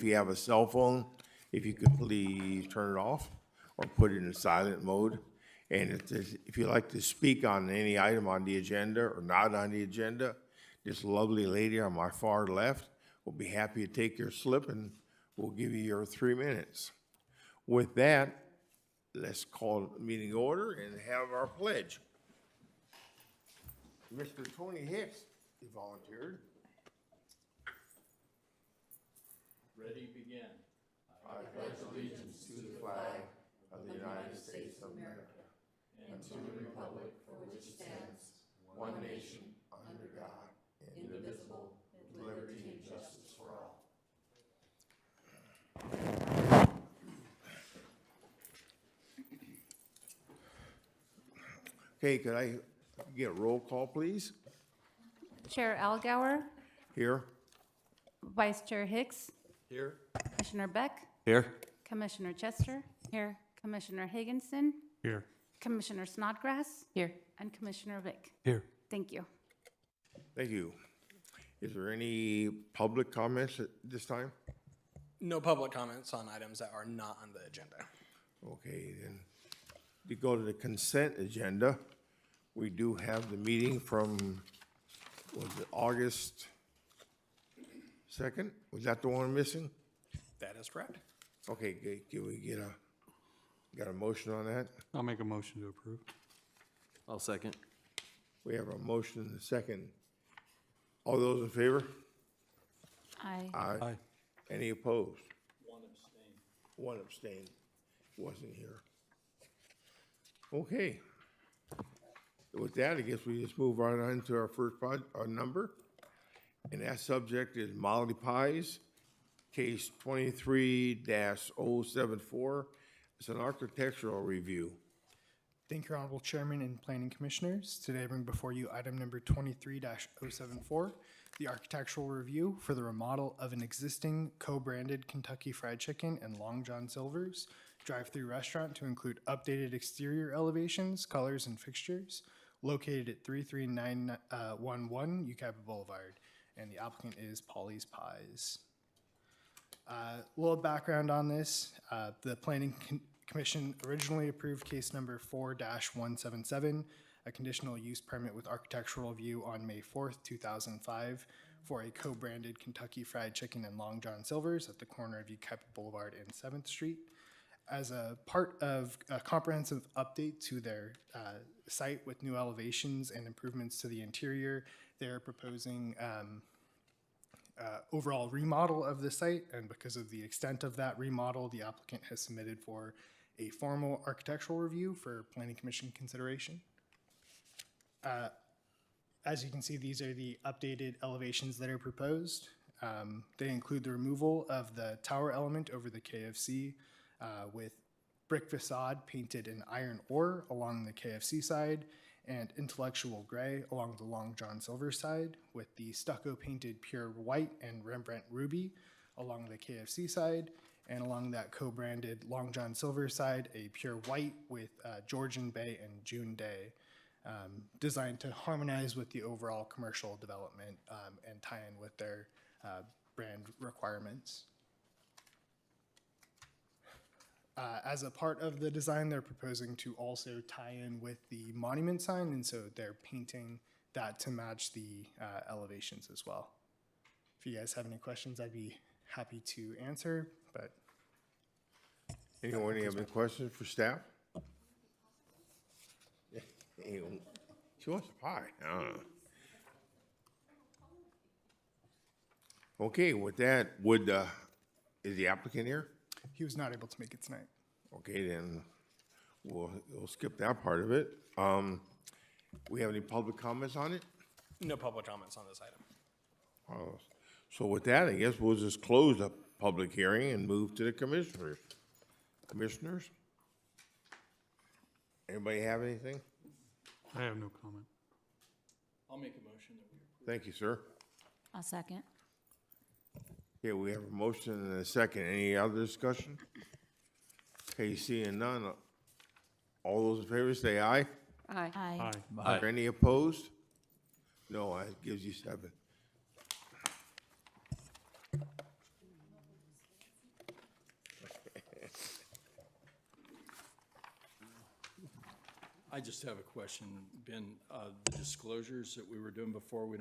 If you have a cell phone, if you could please turn it off or put it in silent mode. And if you'd like to speak on any item on the agenda or not on the agenda, this lovely lady on my far left will be happy to take your slip and we'll give you your 3 minutes. With that, let's call the meeting order and have our pledge. Mr. Tony Hicks, you volunteered. Ready, begin. I pledge allegiance to the flag of the United States of America and to the republic for which it stands, one nation, under God, indivisible, with liberty and justice for all. Okay, could I get a roll call, please? Chair Algauer, Here? Vice Chair Hicks, Here. Commissioner Beck, Here. Commissioner Chester, here, Commissioner Higginson, Here. Commissioner Snodgrass, here, and Commissioner Vick. Here. Thank you. Thank you. Is there any public comments at this time? No public comments on items that are not on the agenda. Okay, then, we go to the consent agenda. We do have the meeting from, was it August 2nd? Was that the one missing? That is correct. Okay, can we got a motion on that? I'll make a motion to approve. I'll second. We have a motion and a second. All those in favor? Aye. Aye. Any opposed? One abstain. One abstained, wasn't here. Okay. With that, I guess we just move right on to our first number. And that subject is Molly Pies, case 23-074. It's an architectural review. Thank you, Honorable Chairman and Planning Commissioners. Today I bring before you item number 23-074, the architectural review for the remodel of an existing co-branded Kentucky Fried Chicken and Long John Silver's drive-through restaurant to include updated exterior elevations, colors, and fixtures located at 33911 Yucaipa Boulevard, and the applicant is Polly's Pies. A little background on this. The Planning Commission originally approved case number 4-177, a conditional use permit with architectural review on May 4th, 2005 for a co-branded Kentucky Fried Chicken and Long John Silver's at the corner of Yucaipa Boulevard and 7th Street. As a part of a comprehensive update to their site with new elevations and improvements to the interior, they're proposing overall remodel of the site, and because of the extent of that remodel, the applicant has submitted for a formal architectural review for Planning Commission consideration. As you can see, these are the updated elevations that are proposed. They include the removal of the tower element over the KFC with brick facade painted in iron ore along the KFC side and intellectual gray along the Long John Silver side, with the stucco painted pure white and Rembrandt ruby along the KFC side, and along that co-branded Long John Silver side, a pure white with Georgian Bay and June Day, designed to harmonize with the overall commercial development and tie in with their brand requirements. As a part of the design, they're proposing to also tie in with the monument sign, and so they're painting that to match the elevations as well. If you guys have any questions, I'd be happy to answer, but. Anyone have any questions for staff? Anyone? She wants a pie, I don't know. Okay, with that, is the applicant here? He was not able to make it tonight. Okay, then we'll skip that part of it. We have any public comments on it? No public comments on this item. So with that, I guess we'll just close the public hearing and move to the commissioners. Commissioners? Anybody have anything? I have no comment. I'll make a motion that we approve. Thank you, sir. I'll second. Okay, we have a motion and a second. Any other discussion? Okay, seeing none. All those in favor say aye. Aye. Aye. Are any opposed? No, that gives you 7. I just have a question, Ben. The disclosures that we were doing before, we're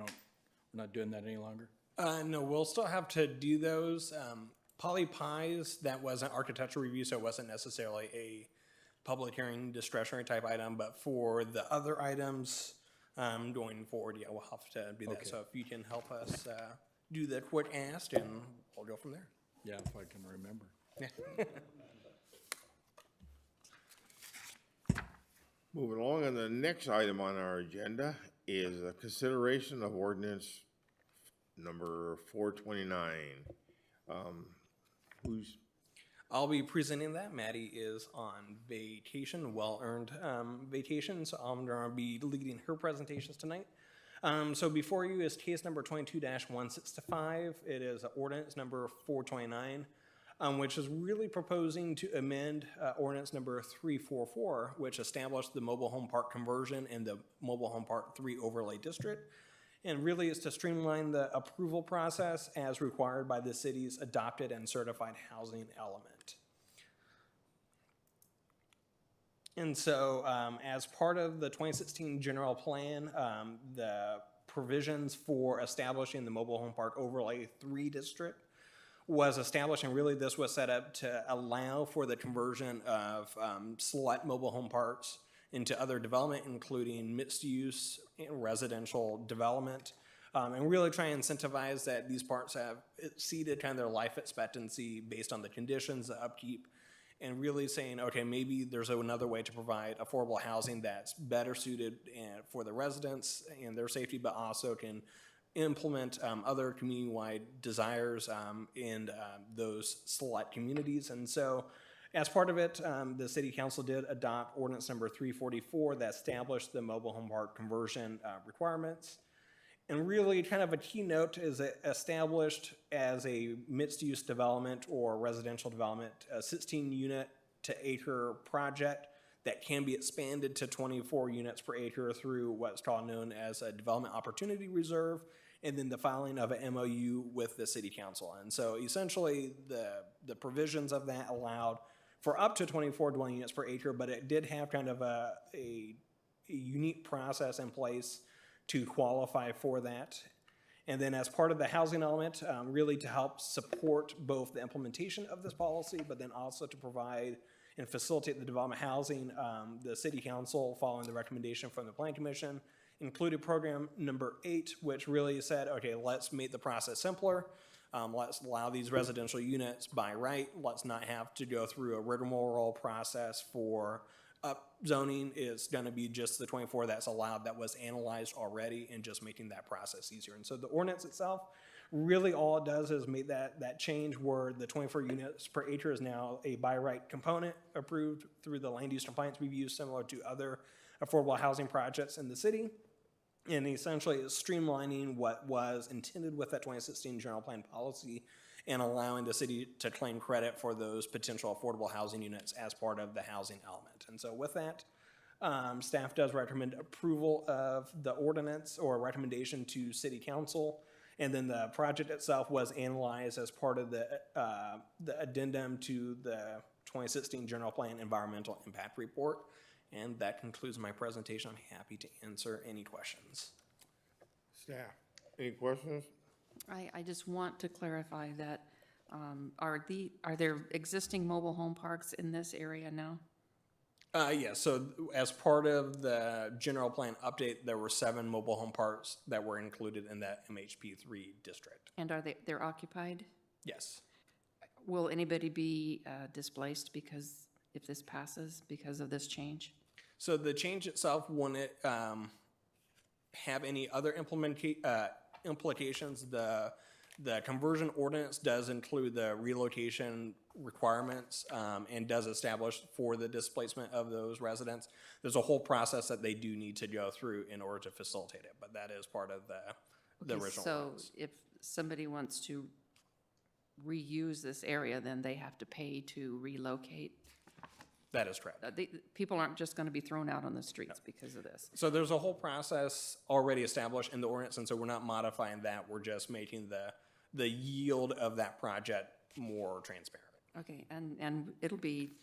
not doing that any longer? No, we'll still have to do those. Poly Pies, that was an architectural review, so it wasn't necessarily a public hearing discretionary type item, but for the other items, going forward, yeah, we'll have to do that. Okay. So if you can help us, do the quick ask, and we'll go from there. Yeah, if I can remember. Moving along, and the next item on our agenda is a consideration of ordinance number 429. I'll be presenting that. Maddie is on vacation, well-earned vacation, so I'm gonna be leading her presentations tonight. So before you is case number 22-165. It is ordinance number 429, which is really proposing to amend ordinance number 344, which established the mobile home park conversion in the mobile home park 3 overlay district. And really is to streamline the approval process as required by the city's adopted and certified housing element. And so, as part of the 2016 general plan, the provisions for establishing the mobile home park overlay 3 district was established, and really this was set up to allow for the conversion of select mobile home parks into other development, including mixed-use and residential development, and really try and incentivize that these parks have exceeded kind of their life expectancy based on the conditions, the upkeep, and really saying, okay, maybe there's another way to provide affordable housing that's better suited for the residents and their safety, but also can implement other community-wide desires in those select communities. And so as part of it, the city council did adopt ordinance number 344 that established the mobile home park conversion requirements. And really kind of a keynote is it established as a mixed-use development or residential development, a 16-unit to acre project that can be expanded to 24 units per acre through what's called known as a development opportunity reserve, and then the filing of an MOU with the city council. And so essentially the provisions of that allowed for up to 24 dwelling units per acre, but it did have kind of a unique process in place to qualify for that. And then as part of the housing element, really to help support both the implementation of this policy, but then also to provide and facilitate the development of housing, the city council, following the recommendation from the planning commission, included program number 8, which really said, okay, let's make the process simpler. Let's allow these residential units by right. Let's not have to go through a rigmarole process for zoning. Is going to be just the 24 that's allowed that was analyzed already, and just making that process easier. And so the ordinance itself, really all it does is make that change where the 24 units per acre is now a by right component approved through the land use compliance review, similar to other affordable housing projects in the city. And essentially it's streamlining what was intended with that 2016 general plan policy and allowing the city to claim credit for those potential affordable housing units as part of the housing element. And so with that, staff does recommend approval of the ordinance or recommendation to city council. And then the project itself was analyzed as part of the addendum to the 2016 general plan environmental impact report. And that concludes my presentation. I'm happy to answer any questions. Staff, any questions? I just want to clarify that, are there existing mobile home parks in this area now? Yeah, so as part of the general plan update, there were 7 mobile home parks that were included in that MHP3 district. And are they're occupied? Yes. Will anybody be displaced if this passes because of this change? So the change itself wouldn't have any other implications. The conversion ordinance does include the relocation requirements and does establish for the displacement of those residents. There's a whole process that they do need to go through in order to facilitate it, but that is part of the original ordinance. So if somebody wants to reuse this area, then they have to pay to relocate? That is correct. People aren't just going to be thrown out on the streets because of this. So there's a whole process already established in the ordinance, and so we're not modifying that. We're just making the yield of that project more transparent. Okay, and it'll be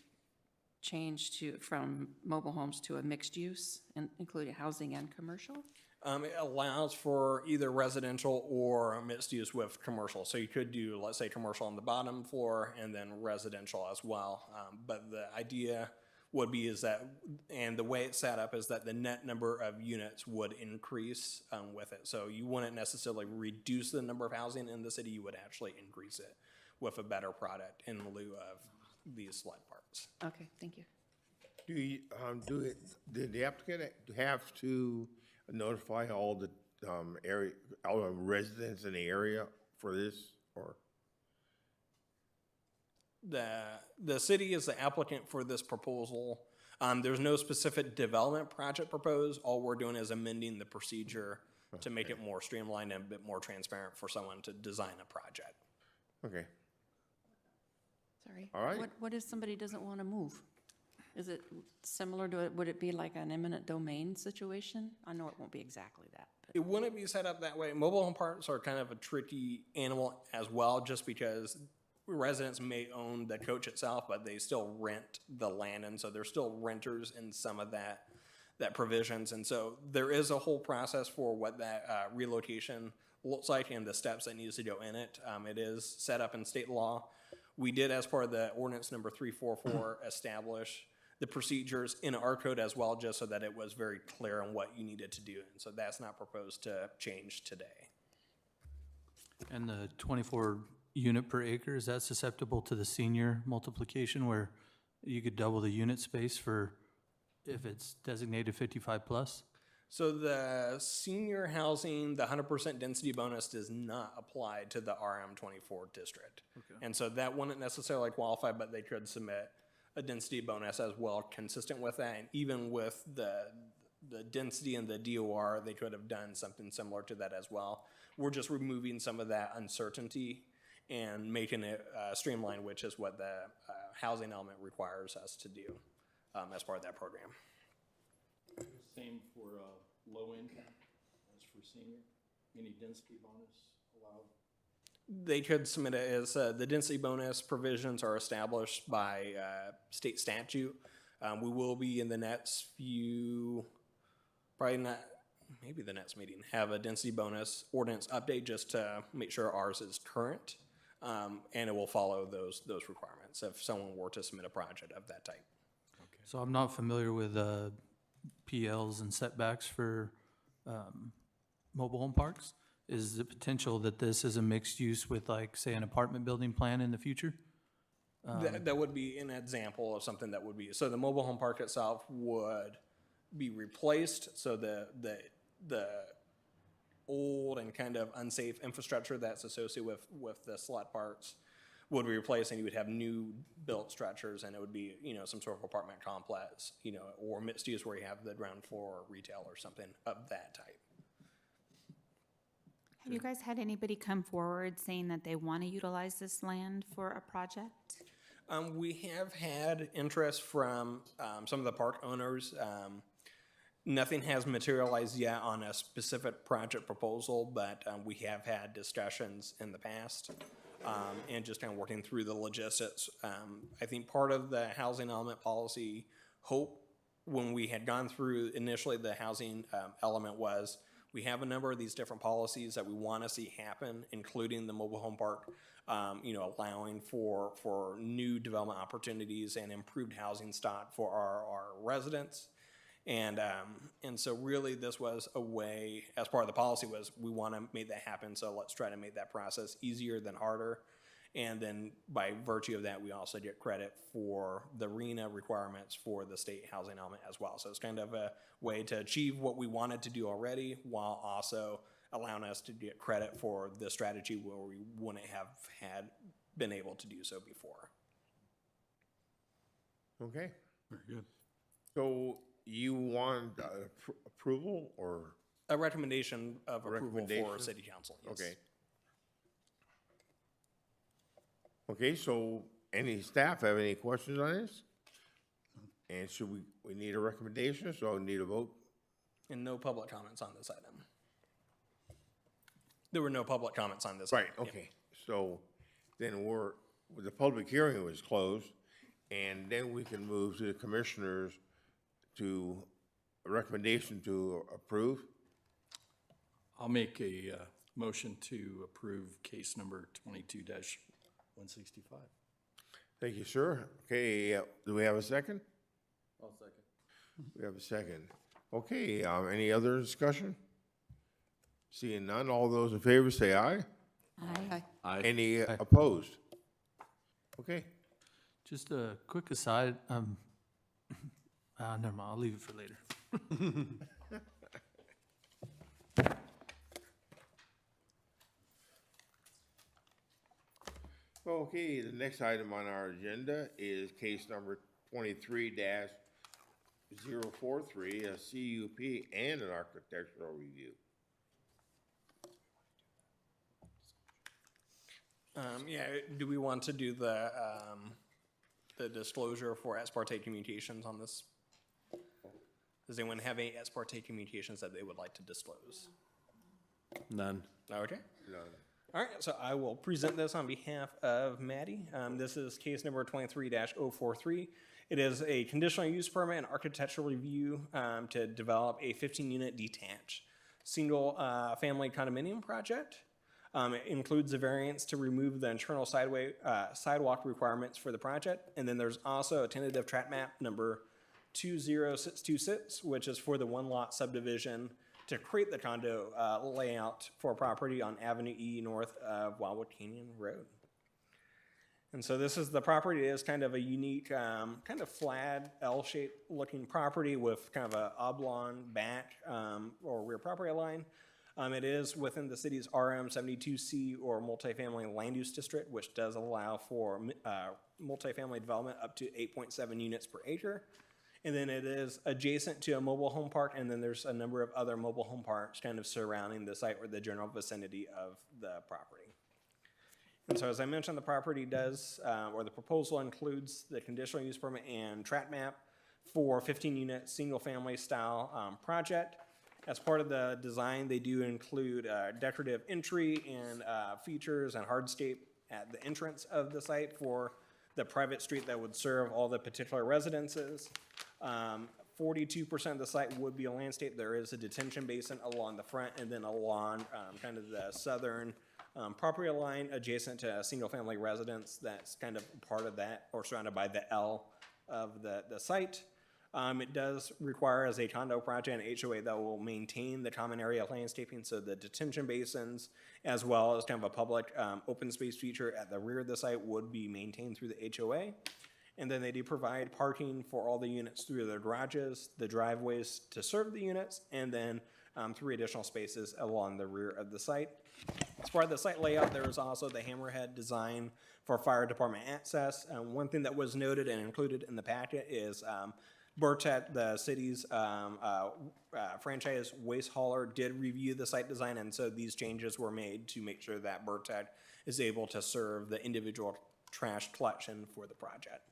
change from mobile homes to a mixed use, including housing and commercial? It allows for either residential or mixed use with commercial. So you could do, let's say, commercial on the bottom floor and then residential as well. But the idea would be is that, and the way it's set up is that the net number of units would increase with it. So you wouldn't necessarily reduce the number of housing in the city, you would actually increase it with a better product in lieu of these sled parks. Okay, thank you. Did the applicant have to notify all the area, all the residents in the area for this, or? The city is the applicant for this proposal. There's no specific development project proposed. All we're doing is amending the procedure to make it more streamlined and a bit more transparent for someone to design a project. Okay, Sorry. All right. What if somebody doesn't want to move? Is it similar to, would it be like an eminent domain situation? I know it won't be exactly that, but. It wouldn't be set up that way. Mobile home parks are kind of a tricky animal as well, just because residents may own the coach itself, but they still rent the land, and so they're still renters in some of that provisions. And so there is a whole process for what that relocation looks like and the steps that needs to go in it. It is set up in state law. We did, as part of the ordinance number 344, establish the procedures in our code as well, just so that it was very clear on what you needed to do. And so that's not proposed to change today. And the 24 unit per acre, is that susceptible to the senior multiplication where you could double the unit space for if it's designated 55 plus? So the senior housing, the 100% density bonus does not apply to the RM24 district. Okay. And so that wouldn't necessarily qualify, but they could submit a density bonus as well, consistent with that. And even with the density and the DOR, they could have done something similar to that as well. We're just removing some of that uncertainty and making it streamlined, which is what the housing element requires us to do as part of that program. Same for low income as for senior? Any density bonus allowed? They could submit it as the density bonus provisions are established by state statute. We will be in the next few, probably not, maybe the next meeting, have a density bonus ordinance update just to make sure ours is current. And it will follow those requirements if someone were to submit a project of that type. So I'm not familiar with PLs and setbacks for mobile home parks. Is the potential that this is a mixed use with, like, say, an apartment building plan in the future? That would be an example of something that would be, so the mobile home park itself would be replaced, so the old and kind of unsafe infrastructure that's associated with the slot parks would be replaced, and you would have new built structures, and it would be, some sort of apartment complex, or mixed use where you have the ground floor retail or something of that type. Have you guys had anybody come forward saying that they want to utilize this land for a project? We have had interest from some of the park owners. Nothing has materialized yet on a specific project proposal, but we have had discussions in the past and just kind of working through the logistics. I think part of the housing element policy hope when we had gone through initially the housing element was we have a number of these different policies that we want to see happen, including the mobile home park, allowing for new development opportunities and improved housing stock for our residents. And so really this was a way, as part of the policy, was we want to make that happen, so let's try to make that process easier than harder. And then by virtue of that, we also get credit for the RENA requirements for the state housing element as well. So it's kind of a way to achieve what we wanted to do already while also allowing us to get credit for the strategy where we wouldn't have been able to do so before. Okay, Very good. so you want approval or? A recommendation of approval for Recommendation? city council, yes. Okay. Okay, so any staff have any questions on this? And should we need a recommendation, so we need a vote? And no public comments on this item. There were no public comments on this. Right, item. okay, so then the public hearing was closed, And then we can move to the commissioners to a recommendation to approve. I'll make a motion to approve case number 22-165. Thank you, sir. Okay, do we have a second? I'll second. We have a second. Okay, any other discussion? Seeing none, all those in favor say aye. Aye. Any opposed? Okay, Just a quick aside, never mind, I'll leave it for later. okay, the next item on our agenda is case number 23-043, a CUP and an architectural review. Yeah, do we want to do the disclosure for ex parte communications on this? Does anyone have any ex parte communications that they would like to disclose? None. Okay. None. All right, so I will present this on behalf of Maddie. This is case number 23-043. It is a conditional use permit and architectural review to develop a 15-unit detached single family condominium project. It includes a variance to remove the internal sidewalk requirements for the project. And then there's also a tentative track map number 20626, which is for the one lot subdivision to create the condo layout for property on Avenue E north of Wildwood Canyon Road. And so this is the property. It is kind of a unique, kind of flat L-shaped looking property with kind of a oblong back or rear property line. It is within the city's RM 72C or multifamily land use district, which does allow for multifamily development up to 8.7 units per acre. And then it is adjacent to a mobile home park, and then there's a number of other mobile home parks kind of surrounding the site or the general vicinity of the property. And so as I mentioned, the property does, or the proposal includes the conditional use permit and track map for 15-unit single-family style project. As part of the design, they do include decorative entry and features and hardscape at the entrance of the site for the private street that would serve all the particular residences. 42% of the site would be a landscape. There is a detention basin along the front and then along kind of the southern property line adjacent to a single-family residence that's kind of part of that or surrounded by the L of the site. It does require, as a condo project, an HOA that will maintain the common area landscaping, so the detention basins, as well as kind of a public open space feature at the rear of the site would be maintained through the HOA. And then they do provide parking for all the units through their garages, the driveways to serve the units, and then 3 additional spaces along the rear of the site. As part of the site layout, there is also the hammerhead design for fire department access. One thing that was noted and included in the packet is Burtech, the city's franchise waste hauler, did review the site design, and so these changes were made to make sure that Burtech is able to serve the individual trash collection for the project.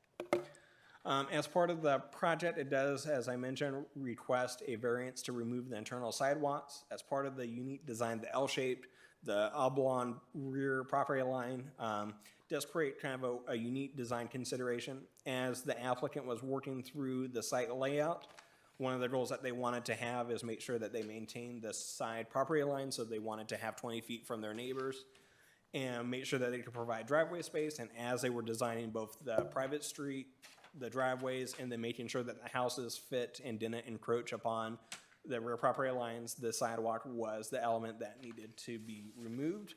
As part of the project, it does, as I mentioned, request a variance to remove the internal sidewalks. As part of the unique design, the L-shaped, the oblong rear property line does create kind of a unique design consideration. As the applicant was working through the site layout, one of the goals that they wanted to have is make sure that they maintain the side property line, so they wanted to have 20 feet from their neighbors and make sure that they could provide driveway space. And as they were designing both the private street, the driveways, and then making sure that the houses fit and didn't encroach upon the rear property lines, the sidewalk was the element that needed to be removed.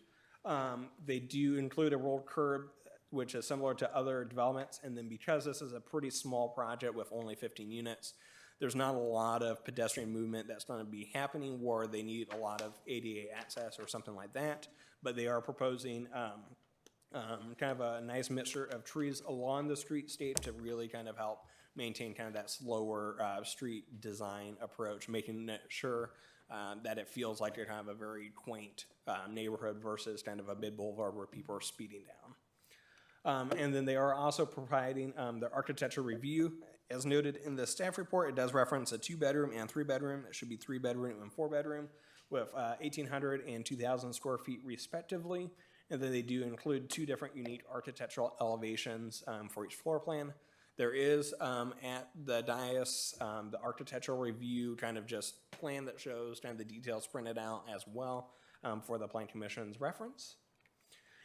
They do include a rolled curb, which is similar to other developments. And then because this is a pretty small project with only 15 units, there's not a lot of pedestrian movement that's going to be happening where they need a lot of ADA access or something like that. But they are proposing kind of a nice mixture of trees along the streetscape to really kind of help maintain kind of that slower street design approach, making sure that it feels like a kind of a very quaint neighborhood versus kind of a mid boulevard where people are speeding down. And then they are also providing the architectural review. As noted in the staff report, it does reference a 2-bedroom and 3-bedroom. It should be 3-bedroom and 4-bedroom with 1,800 and 2,000 square feet respectively. And then they do include 2 different unique architectural elevations for each floor plan. There is at the dais the architectural review kind of just plan that shows kind of the details printed out as well for the Plan Commission's reference.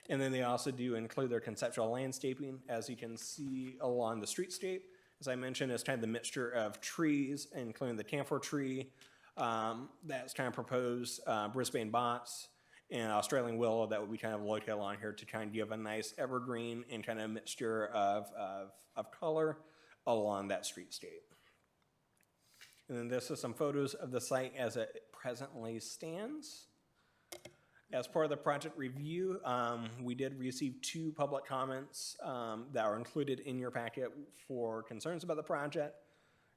And then they also do include their conceptual landscaping, as you can see along the streetscape. As I mentioned, it's kind of the mixture of trees, including the camphor tree that's kind of proposed, Brisbane box, and Australian willow that would be kind of located along here to kind of give a nice evergreen and kind of mixture of color along that streetscape. And then this is some photos of the site as it presently stands. As part of the project review, we did receive 2 public comments that are included in your packet for concerns about the project.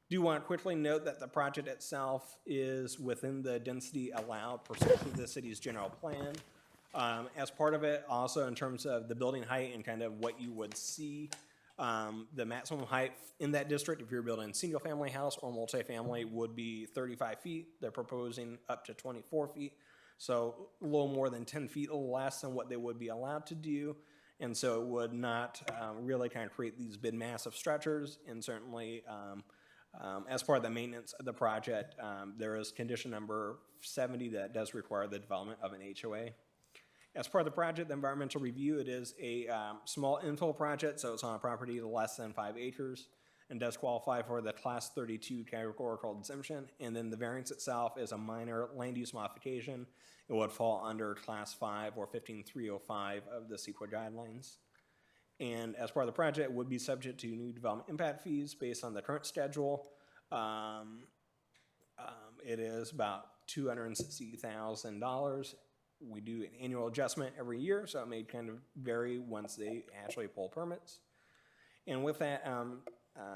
Do want to quickly note that the project itself is within the density allowed pursuant to the city's general plan. As part of it, also in terms of the building height and kind of what you would see, the maximum height in that district, if you're building a single-family house or multifamily, would be 35 feet. They're proposing up to 24 feet. So a little more than 10 feet less than what they would be allowed to do. And so it would not really kind of create these big massive structures. And certainly as part of the maintenance of the project, there is condition number 70 that does require the development of an HOA. As part of the project, the environmental review, it is a small infill project, so it's on a property less than 5 acres and does qualify for the Class 32 categorical exemption. And then the variance itself is a minor land use modification. It would fall under Class 5 or 15305 of the CEQA guidelines. And as part of the project, it would be subject to new development impact fees based on the current schedule. It is about $260,000. We do an annual adjustment every year, so it may kind of vary once they actually pull permits. And with that,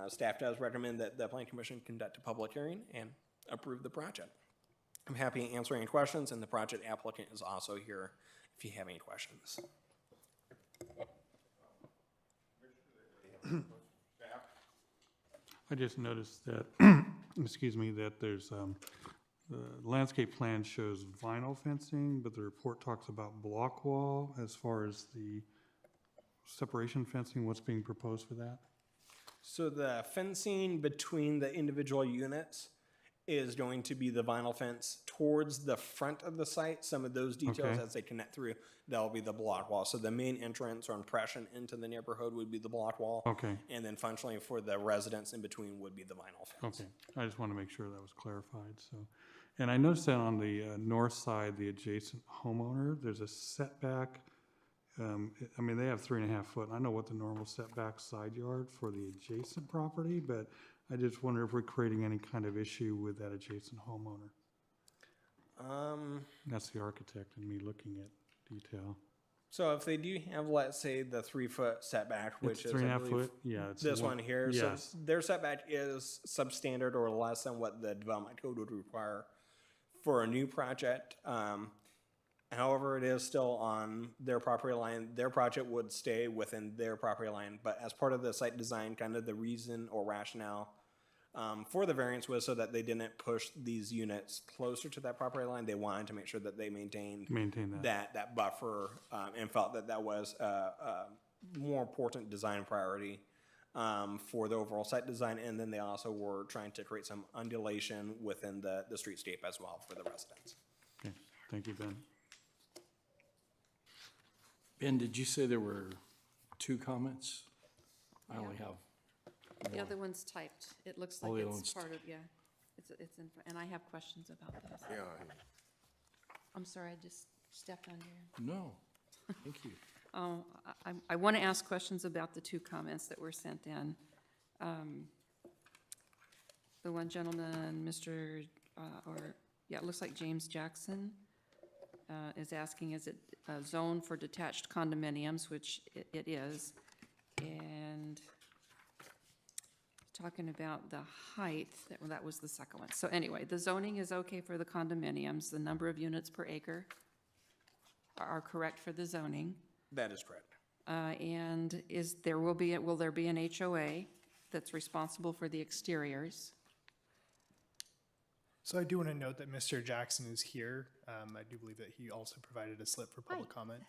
staff does recommend that the Plan Commission conduct a public hearing and approve the project. I'm happy to answer any questions, and the project applicant is also here if you have any questions. I just noticed that, excuse me, that there's, the landscape plan shows vinyl fencing, but the report talks about block wall as far as the separation fencing. What's being proposed for that? So the fencing between the individual units is going to be the vinyl fence towards the front of the site. Some of those details Okay. as they connect through, that'll be the block wall. So the main entrance or impression into the neighborhood would be the block wall. Okay. And then functionally for the residents in between would be the vinyl fence. Okay, I just want to make sure that was clarified, so. And I noticed that on the north side, the adjacent homeowner, there's a setback. I mean, they have 3.5 foot. I know what the normal setback side yard for the adjacent property, but I just wonder if we're creating any kind of issue with that adjacent homeowner. That's the architect and me looking at detail. So if they do have, let's say, the 3 foot setback, which It's is, I 3.5 believe, foot, yeah. It's this one here, Yes, so their setback is substandard or less than what the development code would require for a new project. However, it is still on their property line. Their project would stay within their property line, but as part of the site design, kind of the reason or rationale for the variance was so that they didn't push these units closer to that property line. They wanted to make sure that they maintain that. that buffer and felt that that was a more important design priority for the overall site design. And then they also were trying to create some undulation within the streetscape as well for the residents. Okay, thank you, Ben. Ben, did you say there were 2 comments? I only have The other one's typed. It looks Oh, like the other it's one's part of, yeah. It's in, and I have questions about this. Yeah, I'm sorry, I just stepped on you. No, thank you. Oh, I want to ask questions about the 2 comments that were sent in. The one gentleman, Mr., it looks like James Jackson, is asking, is it a zone for detached condominiums, which it is, and talking about the height, that was the second one. So anyway, the zoning is okay for the condominiums, the number of units per acre are correct for the zoning. That is correct. And will there be an HOA that's responsible for the exteriors? So I do want to note that Mr. Jackson is here. I do believe that he also provided a slip for public comment.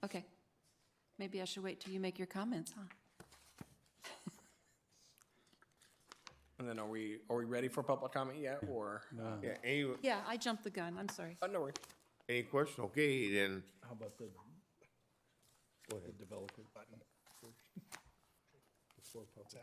Okay. Maybe I should wait till you make your comments, huh? And then are we ready for public comment yet, or? Yeah, Yeah, I jumped the gun, I'm sorry. No worries. any question? Okay, then, How about the developer button? Before public.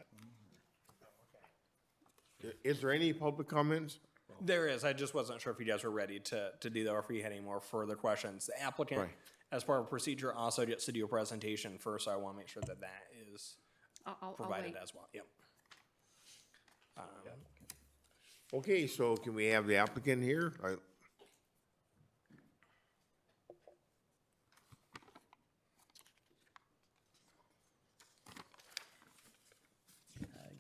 is there any public comments? There is, I just wasn't sure if you guys were ready to do that, or if you had any more further questions. The applicant, Right. as part of procedure, also gets to do a presentation first, so I want to make sure that that is I'll provided wait. as well, yep. Okay, so can we have the applicant here?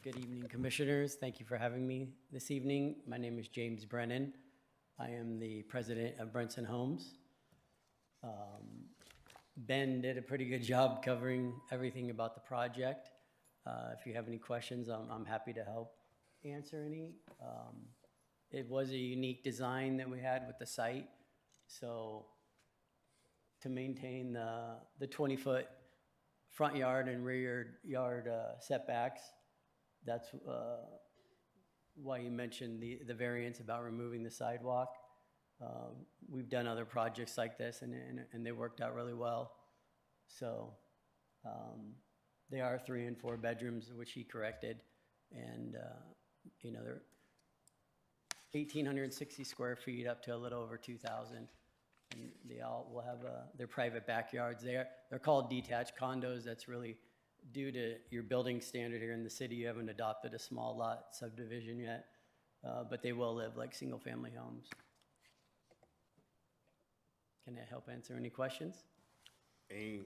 Good evening, Commissioners. Thank you for having me this evening. My name is James Brennan. I am the president of Brenson Homes. Ben did a pretty good job covering everything about the project. If you have any questions, I'm happy to help answer any. It was a unique design that we had with the site, so to maintain the 20-foot front yard and rear yard setbacks, that's why you mentioned the variance about removing the sidewalk. We've done other projects like this, and they worked out really well. So they are 3 and 4 bedrooms, which he corrected, and they're 1,860 square feet up to a little over 2,000. And they all will have their private backyards there. They're called detached condos. That's really due to your building standard here in the city. You haven't adopted a small lot subdivision yet, but they will live like single-family homes. Can I help answer any questions? Any,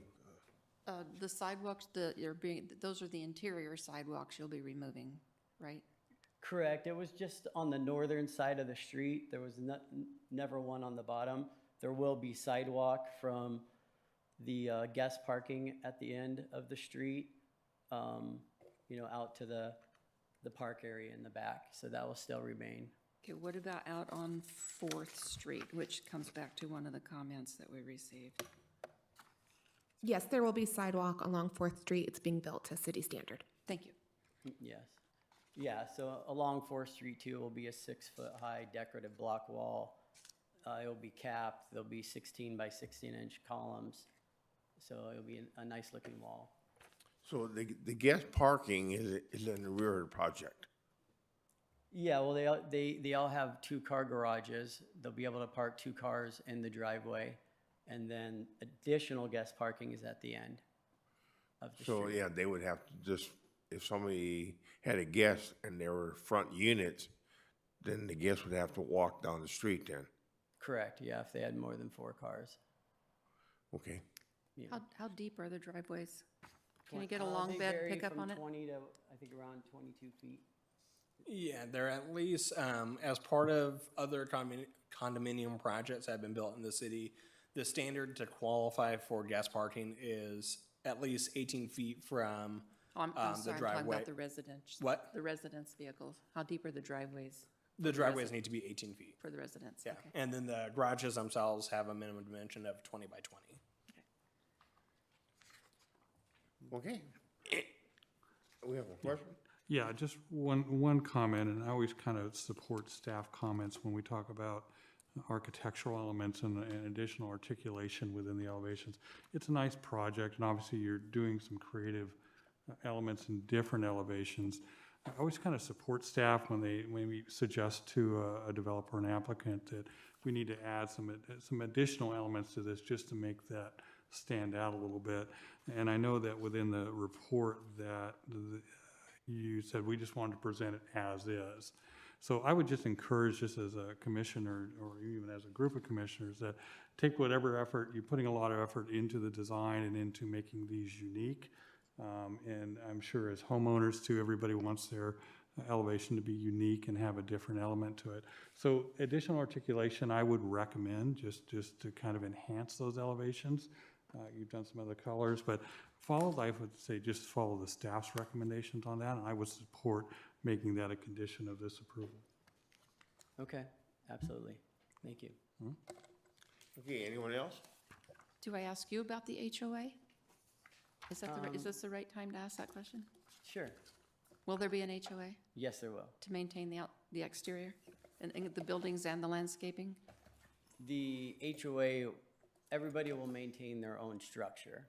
The sidewalks, those are the interior sidewalks you'll be removing, right? Correct. It was just on the northern side of the street. There was never one on the bottom. There will be sidewalk from the guest parking at the end of the street, out to the park area in the back. So that will still remain. Okay, what about out on 4th Street, which comes back to one of the comments that we received? Yes, there will be sidewalk along 4th Street. It's being built to city standard. Thank you. Yes. Yeah, so along 4th Street too will be a 6-foot high decorative block wall. It'll be capped. There'll be 16 by 16-inch columns. So it'll be a nice looking wall. so the guest parking is in the rear of the project? Yeah, well, they all have 2-car garages. They'll be able to park 2 cars in the driveway. And then additional guest parking is at the end of the So, street. yeah, they would have to just, if somebody had a guest and there were front units, then the guest would have to walk down the street then. Correct, yeah, if they had more than 4 cars. Okay. Yeah. How deep are the driveways? Can you get a They long bed vary pickup from on it? 20 to, I think, around 22 feet. Yeah, they're at least, as part of other condominium projects that have been built in the city, the standard to qualify for guest parking is at least 18 feet from Oh, I'm the sorry, I'm talking driveway. about the residents. What? The residence vehicles. How deep are the driveways The driveways need to be 18 feet. for the residents? Yeah, Okay. and then the garages themselves have a minimum dimension of 20 by 20. Okay. We have a question? Yeah, just one comment, and I always kind of support staff comments when we talk about architectural elements and additional articulation within the elevations. It's a nice project, and obviously you're doing some creative elements in different elevations. I always kind of support staff when we suggest to a developer and applicant that we need to add some additional elements to this just to make that stand out a little bit. And I know that within the report that you said we just wanted to present it as is. So I would just encourage, just as a commissioner or even as a group of commissioners, that take whatever effort, you're putting a lot of effort into the design and into making these unique. And I'm sure as homeowners too, everybody wants their elevation to be unique and have a different element to it. So additional articulation I would recommend just to kind of enhance those elevations. You've done some other colors, but I would say just follow the staff's recommendations on that, and I would support making that a condition of this approval. Okay, absolutely. Thank you. Okay, anyone else? Do I ask you about the HOA? Is that is this the right time to ask that question? Sure. Will there be an HOA Yes, there will. to maintain the exterior and the buildings and the landscaping? The HOA, everybody will maintain their own structure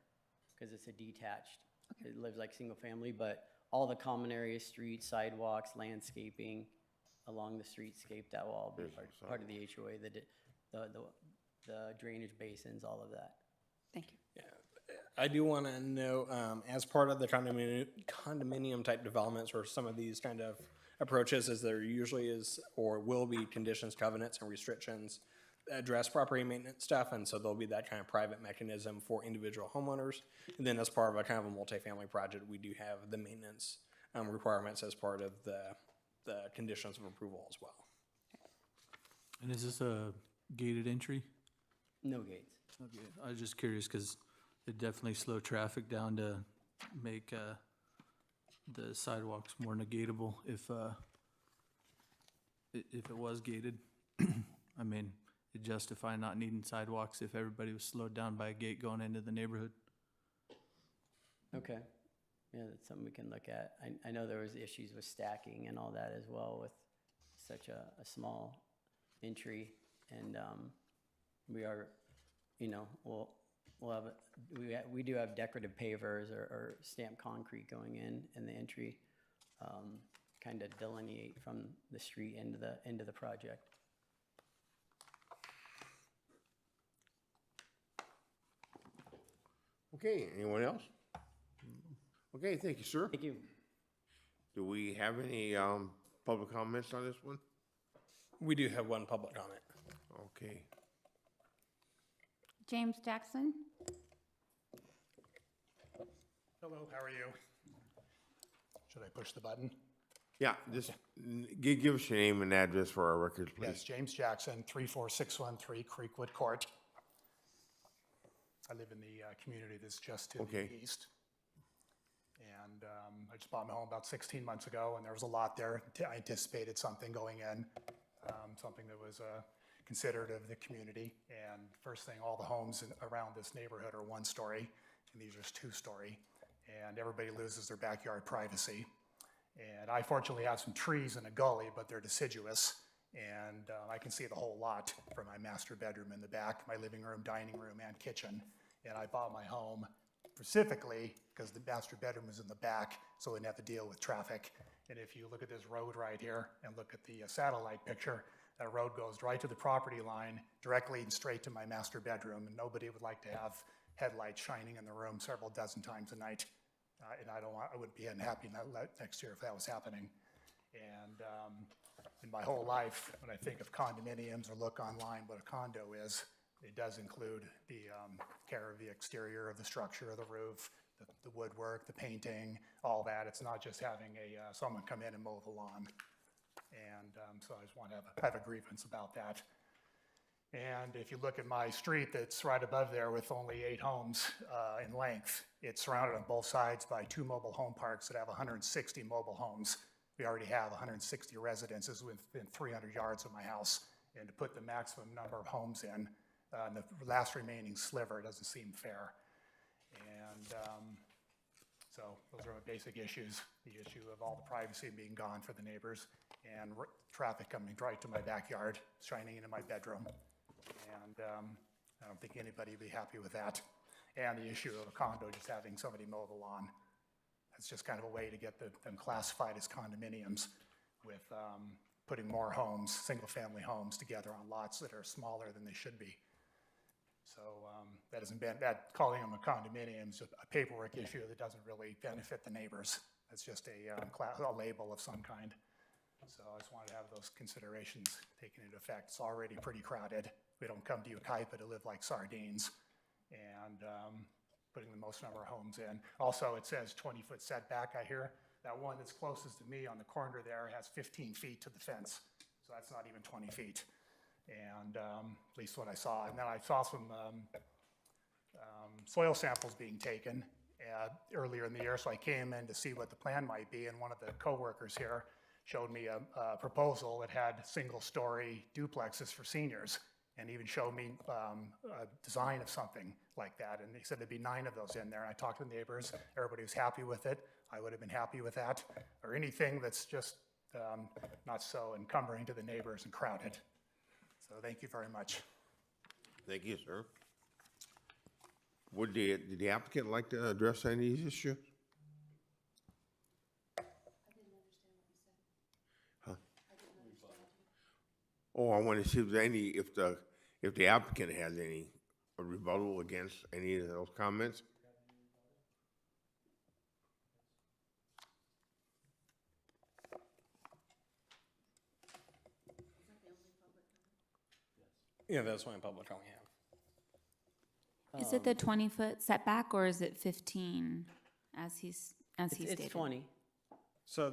because it's a detached. It lives like single family, but all the common areas, streets, sidewalks, landscaping along the streetscape, that will all be part of the HOA, the drainage basins, all of that. Thank you. I do want to know, as part of the condominium type developments or some of these kind of approaches, is there usually is or will be conditions, covenants, and restrictions that address property maintenance stuff, and so there'll be that kind of private mechanism for individual homeowners. And then as part of a kind of a multifamily project, we do have the maintenance requirements as part of the conditions of approval as well. And is this a gated entry? No gates. Okay, I was just curious, because it definitely slow traffic down to make the sidewalks more negatable if it was gated. I mean, it justify not needing sidewalks if everybody was slowed down by a gate going into the neighborhood. Okay. Yeah, that's something we can look at. I know there was issues with stacking and all that as well with such a small entry. And we are, we'll have, we do have decorative pavers or stamped concrete going in the entry, kind of delineate from the street into the project. Okay, anyone else? Okay, thank you, sir. Thank you. Do we have any public comments on this one? We do have one public comment. Okay. James Jackson? Hello, how are you? Should I push the button? Yeah, just give us your name and address for our records, Yes, please. James Jackson, 34613 Creekwood Court. I live in the community that's just to Okay. the east. And I just bought my home about 16 months ago, and there was a lot there. I anticipated something going in, something that was considerate of the community. And first thing, all the homes around this neighborhood are one-story, and these are just two-story. And everybody loses their backyard privacy. And I fortunately have some trees in a gully, but they're deciduous. And I can see the whole lot from my master bedroom in the back, my living room, dining room, and kitchen. And I bought my home specifically because the master bedroom was in the back, so I didn't have to deal with traffic. And if you look at this road right here and look at the satellite picture, that road goes right to the property line, directly and straight to my master bedroom. And nobody would like to have headlights shining in the room several dozen times a night. And I wouldn't be unhappy next year if that was happening. And in my whole life, when I think of condominiums or look online what a condo is, it does include the care of the exterior of the structure of the roof, the woodwork, the painting, all that. It's not just having someone come in and mow the lawn. And so I just want to have a grievance about that. And if you look at my street that's right above there with only 8 homes in length, it's surrounded on both sides by 2 mobile home parks that have 160 mobile homes. We already have 160 residences within 300 yards of my house. And to put the maximum number of homes in the last remaining sliver doesn't seem fair. And so those are my basic issues. The issue of all the privacy being gone for the neighbors and traffic coming right to my backyard, shining into my bedroom. And I don't think anybody would be happy with that. And the issue of a condo just having somebody mow the lawn. That's just kind of a way to get them classified as condominiums with putting more homes, single-family homes together on lots that are smaller than they should be. So that isn't that calling them a condominium is a paperwork issue that doesn't really benefit the neighbors. It's just a label of some kind. So I just wanted to have those considerations taken into effect. It's already pretty crowded. We don't come to Yucaipa to live like sardines. And putting the most number of homes in. Also, it says 20-foot setback, I hear. That one that's closest to me on the corner there has 15 feet to the fence. So that's not even 20 feet. And at least what I saw. And then I saw some soil samples being taken earlier in the year. So I came in to see what the plan might be. And one of the coworkers here showed me a proposal that had single-story duplexes for seniors, and even showed me a design of something like that. And he said there'd be 9 of those in there. And I talked to the neighbors. Everybody was happy with it. I would have been happy with that, or anything that's just not so encumbering to the neighbors and crowded. So thank you very much. Thank you, sir. Did the applicant like to address any of these issues? Huh? Oh, I want to see if the applicant has any rebuttal against any of those comments. Yeah, that's why in public only have. Is it the 20-foot setback or is it 15 as he stated? It's 20. So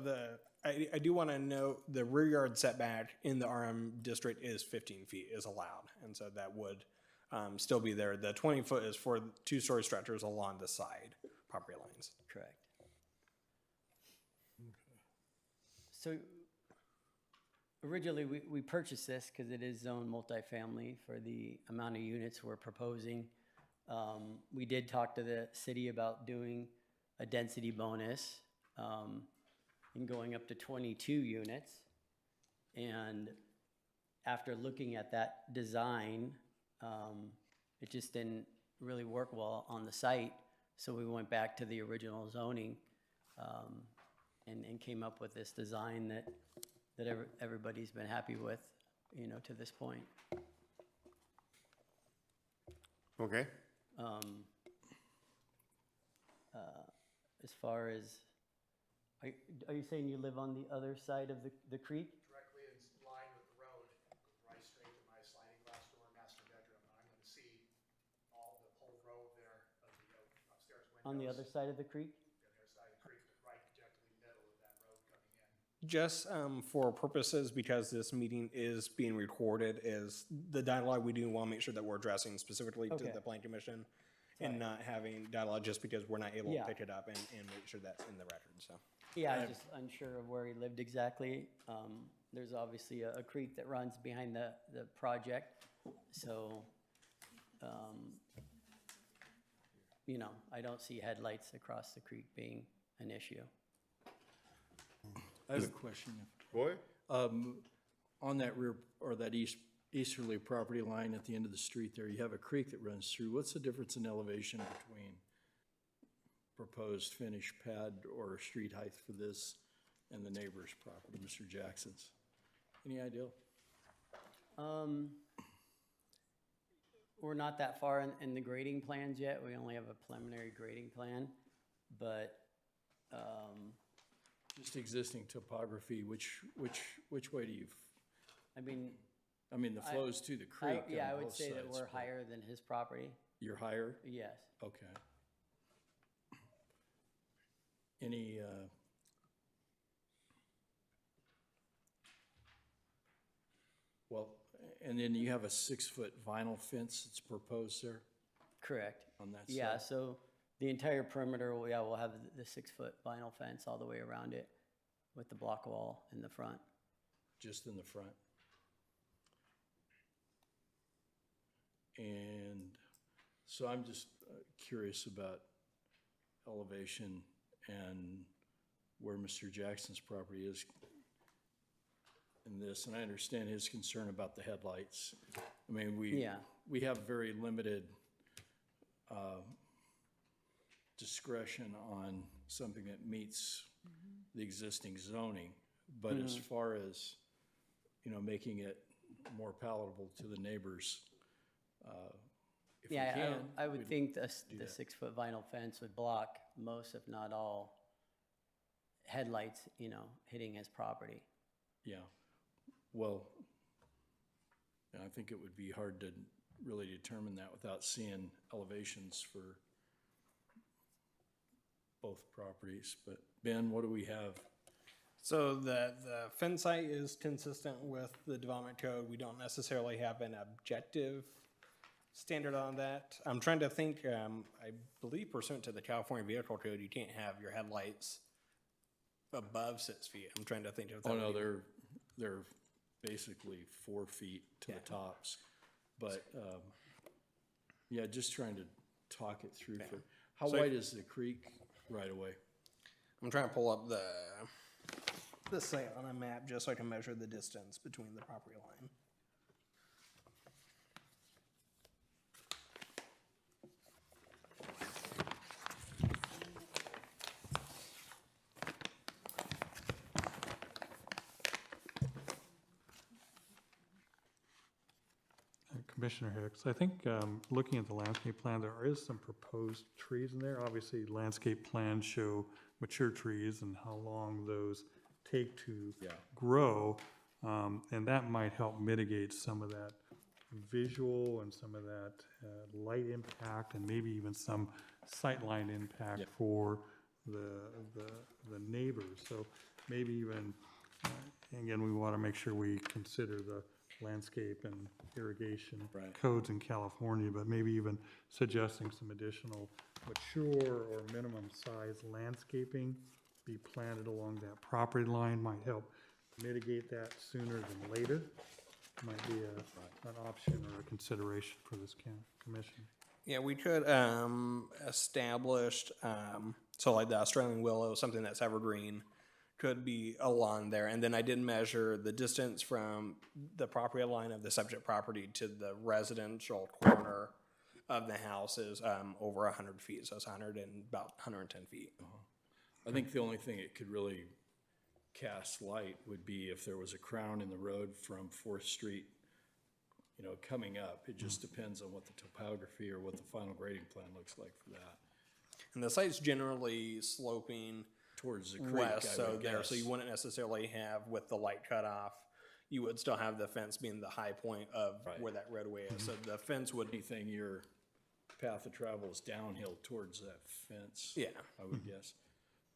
I do want to note the rear yard setback in the RM district is 15 feet is allowed. And so that would still be there. The 20-foot is for 2-story structures along the side property lines. Correct. So originally, we purchased this because it is zoned multifamily for the amount of units we're proposing. We did talk to the city about doing a density bonus and going up to 22 units. And after looking at that design, it just didn't really work well on the site. So we went back to the original zoning and came up with this design that everybody's been happy with, to this point. Okay. As far as, are you saying you live on the other side of the creek? Directly in line with the road, right straight to my sliding glass door master bedroom. And I'm going to see the whole row there of the upstairs windows. On the other side of the creek? The other side of the creek, but right directly middle of that road coming in. Just for purposes, because this meeting is being recorded, is the dialogue we do want to make sure that we're addressing specifically to Okay. the planning commission and not having dialogue just because we're not able to Yeah. pick it up and make sure that's in the record, so. Yeah, I'm just unsure of where he lived exactly. There's obviously a creek that runs behind the project, so, I don't see headlights across the creek being an issue. I have a question. Boy? On that rear, or that easterly property line at the end of the street there, you have a creek that runs through. What's the difference in elevation between proposed finished pad or street height for this and the neighbor's property, Mr. Jackson's? Any idea? We're not that far in the grading plans yet. We only have a preliminary grading plan, but, Just existing topography, which way do you, I mean, the flows to the creek yeah, I on would both say that sides, we're but higher than his property. You're higher? Yes. Okay. Any, well, and then you have a 6-foot vinyl fence that's proposed there Correct. on that Yeah, side? so the entire perimeter, we'll have the 6-foot vinyl fence all the way around it with the block wall in the front. Just in the front? And so I'm just curious about elevation and where Mr. Jackson's property is in this, and I understand his concern about the headlights. I mean, Yeah. we have very limited discretion on something that meets the existing zoning, but as far as, making it more palatable to the neighbors, if we Yeah, can. I would we'd think the do that. 6-foot vinyl fence would block most, if not all, headlights, hitting his property. Yeah, well, I think it would be hard to really determine that without seeing elevations for both properties. But Ben, what do we have? So the fence site is consistent with the development code. We don't necessarily have an objective standard on that. I'm trying to think, I believe pursuant to the California Vehicle Code, you can't have your headlights above 6 feet. I'm trying to think of that. Oh, no, they're basically 4 feet to the tops. But, yeah, just trying to talk it through for, how So- wide is the creek right away? I'm trying to pull up the site on a map just so I can measure the distance between the property line. Commissioner Hicks, I think, looking at the landscape plan, there is some proposed trees in there. Obviously, landscape plans show mature trees and how long those take to grow. And that might help mitigate some of that visual and some of that light impact and maybe even some sightline impact for the neighbors. So maybe even, again, we want to make sure we consider the landscape and irrigation codes in California, but maybe even suggesting some additional mature or minimum size landscaping be planted along that property line might help mitigate that sooner than later. Might be an option or a consideration for this commission. Yeah, we could establish, so like the Australian willow, something that's evergreen, could be along there. And then I did measure the distance from the property line of the subject property to the residential corner of the house is over 100 feet. So it's about 110 feet. I think the only thing it could really cast light would be if there was a crown in the road from 4th Street, you know, coming up. It just depends on what the topography or what the final grading plan looks like for that. And the site's generally sloping Towards the creek, west, I so would there, guess. so you wouldn't necessarily have, with the light cut off, you would still have the fence being the high point of where that roadway is. So the fence would, Anything, your path of travel is downhill towards that fence. Yeah. I would guess.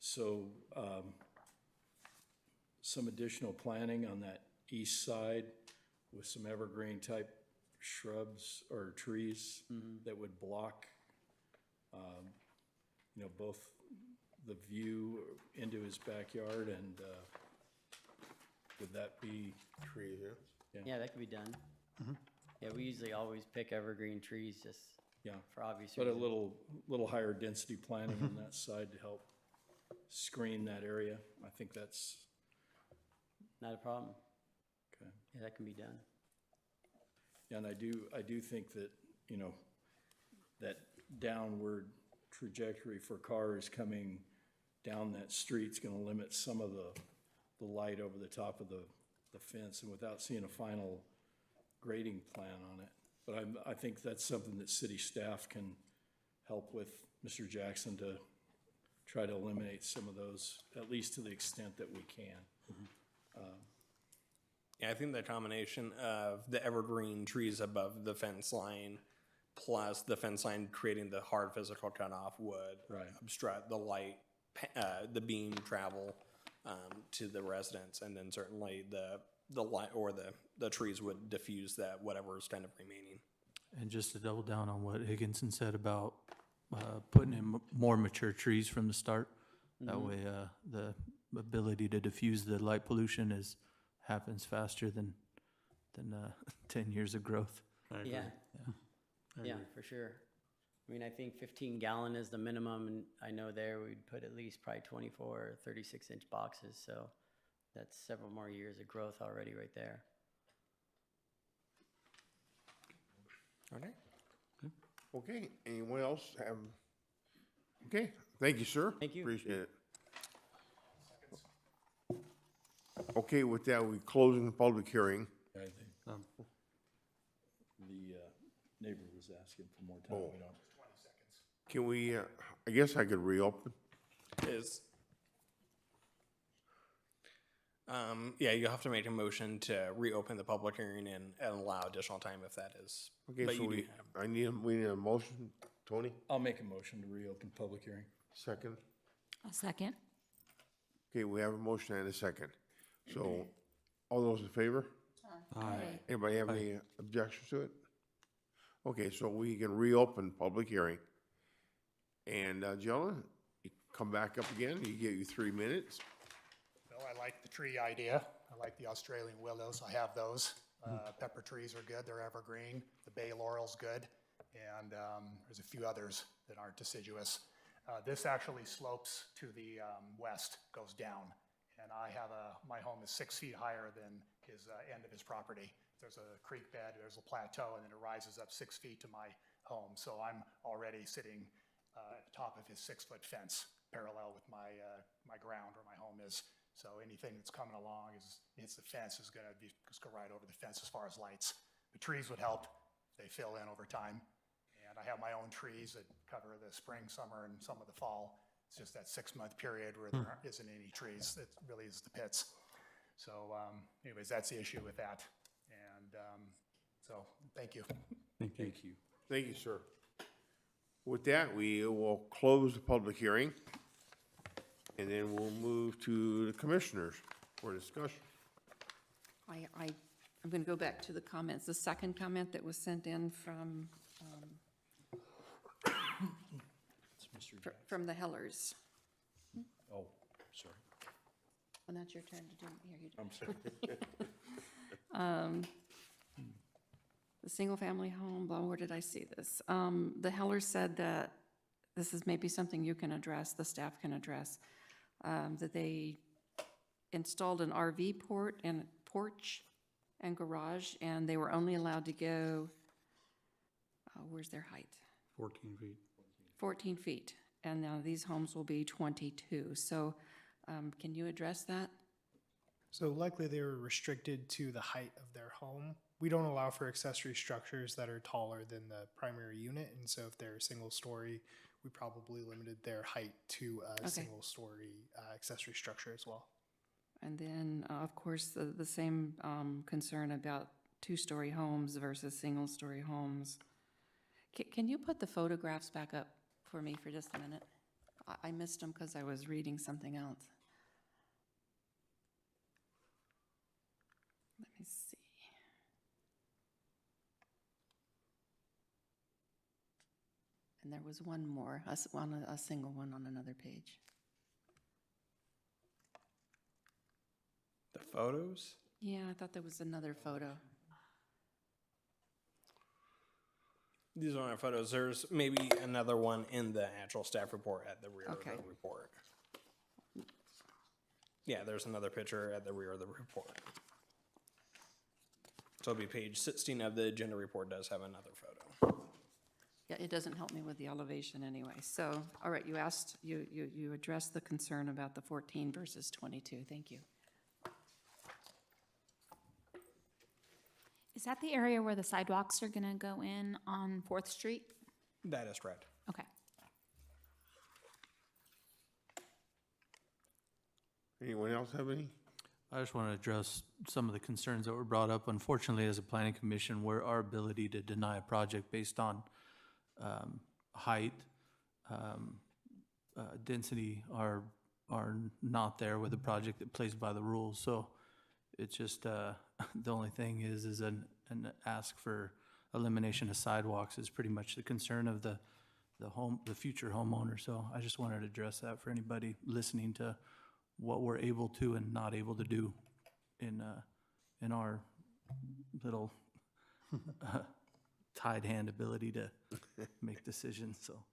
So, some additional planning on that east side with some evergreen type shrubs or trees that would block, you know, both the view into his backyard and, would that be? Tree here. Yeah, that could be done. Yeah, we usually always pick evergreen trees just Yeah, for obvious but a reasons. little higher density planting on that side to help screen that area. I think that's, Not a problem. okay. Yeah, that can be done. Yeah, and I do think that, you know, that downward trajectory for cars coming down that street's gonna limit some of the light over the top of the fence, and without seeing a final grading plan on it. But I think that's something that city staff can help with, Mr. Jackson, to try to eliminate some of those, at least to the extent that we can. yeah, I think the combination of the evergreen trees above the fence line plus the fence line creating the hard physical cutoff would obstruct the light, the beam travel to the residents, and then certainly the light or the trees would diffuse that whatever is kind of remaining. And just to double down on what Higginson said about putting in more mature trees from the start, that way the ability to diffuse the light pollution happens faster than 10 years of growth. I agree. Yeah, I yeah, agree. for sure. I mean, I think 15 gallon is the minimum, and I know there we'd put at least probably 24 or 36-inch boxes, so that's several more years of growth already right there. Okay. Okay, anyone else have? Okay, thank you, sir. Thank you. Appreciate it. Okay, with that, we closing the public hearing. I think the neighbor was asking for more time. We don't. Can we, I guess I could reopen. Yeah, you have to make a motion to reopen the public hearing and allow additional time if that is. Okay, but so you do have- we need a motion. Tony, I'll make a motion to reopen public hearing. second. A second. Okay, we have a motion and a second. So, all those in favor? Aye. Anybody have any objections to it? Okay, so we can reopen public hearing. And, gentlemen, you come back up again, you get 3 minutes. Well, I like the tree idea. I like the Australian willows. I have those. Pepper trees are good. They're evergreen. The bay laurel's good. And there's a few others that aren't deciduous. This actually slopes to the west, goes down. And I have my home is 6 feet higher than his end of his property. There's a creek bed, there's a plateau, and then it rises up 6 feet to my home. So I'm already sitting at the top of his 6-foot fence, parallel with my ground where my home is. So anything that's coming along hits the fence is going to just go right over the fence as far as lights. The trees would help. They fill in over time. And I have my own trees that cover the spring, summer, and some of the fall. It's just that 6-month period where there isn't any trees. It really is the pits. So anyways, that's the issue with that. And so thank you. Thank you. Thank you. Thank you, sir. With that, we will close the public hearing, and then we'll move to the commissioners for discussion. I'm going to go back to the comments. The second comment that was sent in from from the Hellers. Oh, sorry. Well, that's your turn to do, here you do. I'm sorry. The single-family home, blah, where did I see this? The Hellers said that this is maybe something you can address, the staff can address, that they installed an RV porch and garage, and they were only allowed to go, where's their height? 14 feet. 14 feet, and now these homes will be 22. So can you address that? So likely they were restricted to the height of their home. We don't allow for accessory structures that are taller than the primary unit, and so if they're a single story, we probably limited their height to a single story accessory structure as well. And then, of course, the same concern about two-story homes versus single-story homes. Can you put the photographs back up for me for just a minute? I missed them because I was reading something else. Let me see. And there was one more, a single one on another page. The photos? Yeah, I thought there was another photo. These are my photos. There's maybe another one in the actual staff report at the rear of Okay. the report. Yeah, there's another picture at the rear of the report. So it'll be page 16 of the agenda report does have another photo. Yeah, it doesn't help me with the elevation anyway. So, all right, you addressed the concern about the 14 versus 22. Thank you. Is that the area where the sidewalks are gonna go in on 4th Street? That is correct. Okay. Anyone else have any? I just want to address some of the concerns that were brought up. Unfortunately, as a planning commission, where our ability to deny a project based on height, density are not there with a project that plays by the rules. So it's just, the only thing is an ask for elimination of sidewalks is pretty much the concern of the future homeowner. So I just wanted to address that for anybody listening to what we're able to and not able to do in our little tied hand ability to make decisions, so.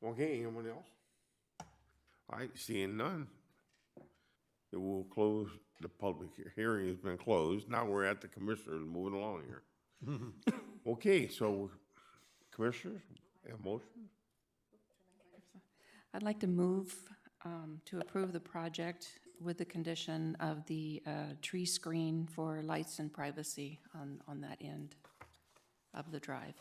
Okay, anyone else? All right, seeing none. Then we'll close, the public hearing has been closed. Now we're at the commissioners, moving along here. Okay, so commissioners, a motion? I'd like to move to approve the project with the condition of the tree screen for lights and privacy on that end of the drive.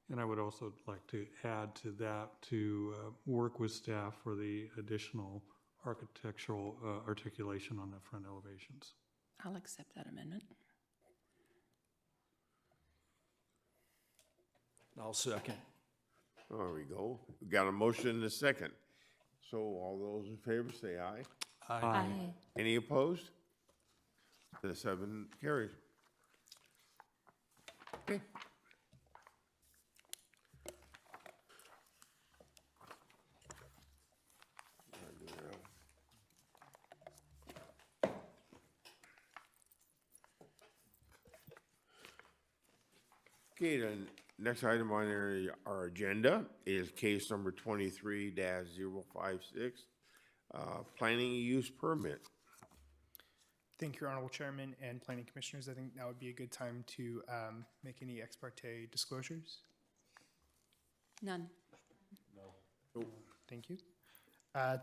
And I would also like to add to that to work with staff for the additional architectural articulation on the front elevations. I'll accept that amendment. I'll second. There we go. We got a motion and a second. So all those in favor say aye. Aye. Any opposed? The 7 carries. Okay. Okay, the next item on our agenda is case number 23-056, planning use permit. Thank you, Honorable Chairman and Planning Commissioners. I think now would be a good time to make any ex parte disclosures. None. Thank you.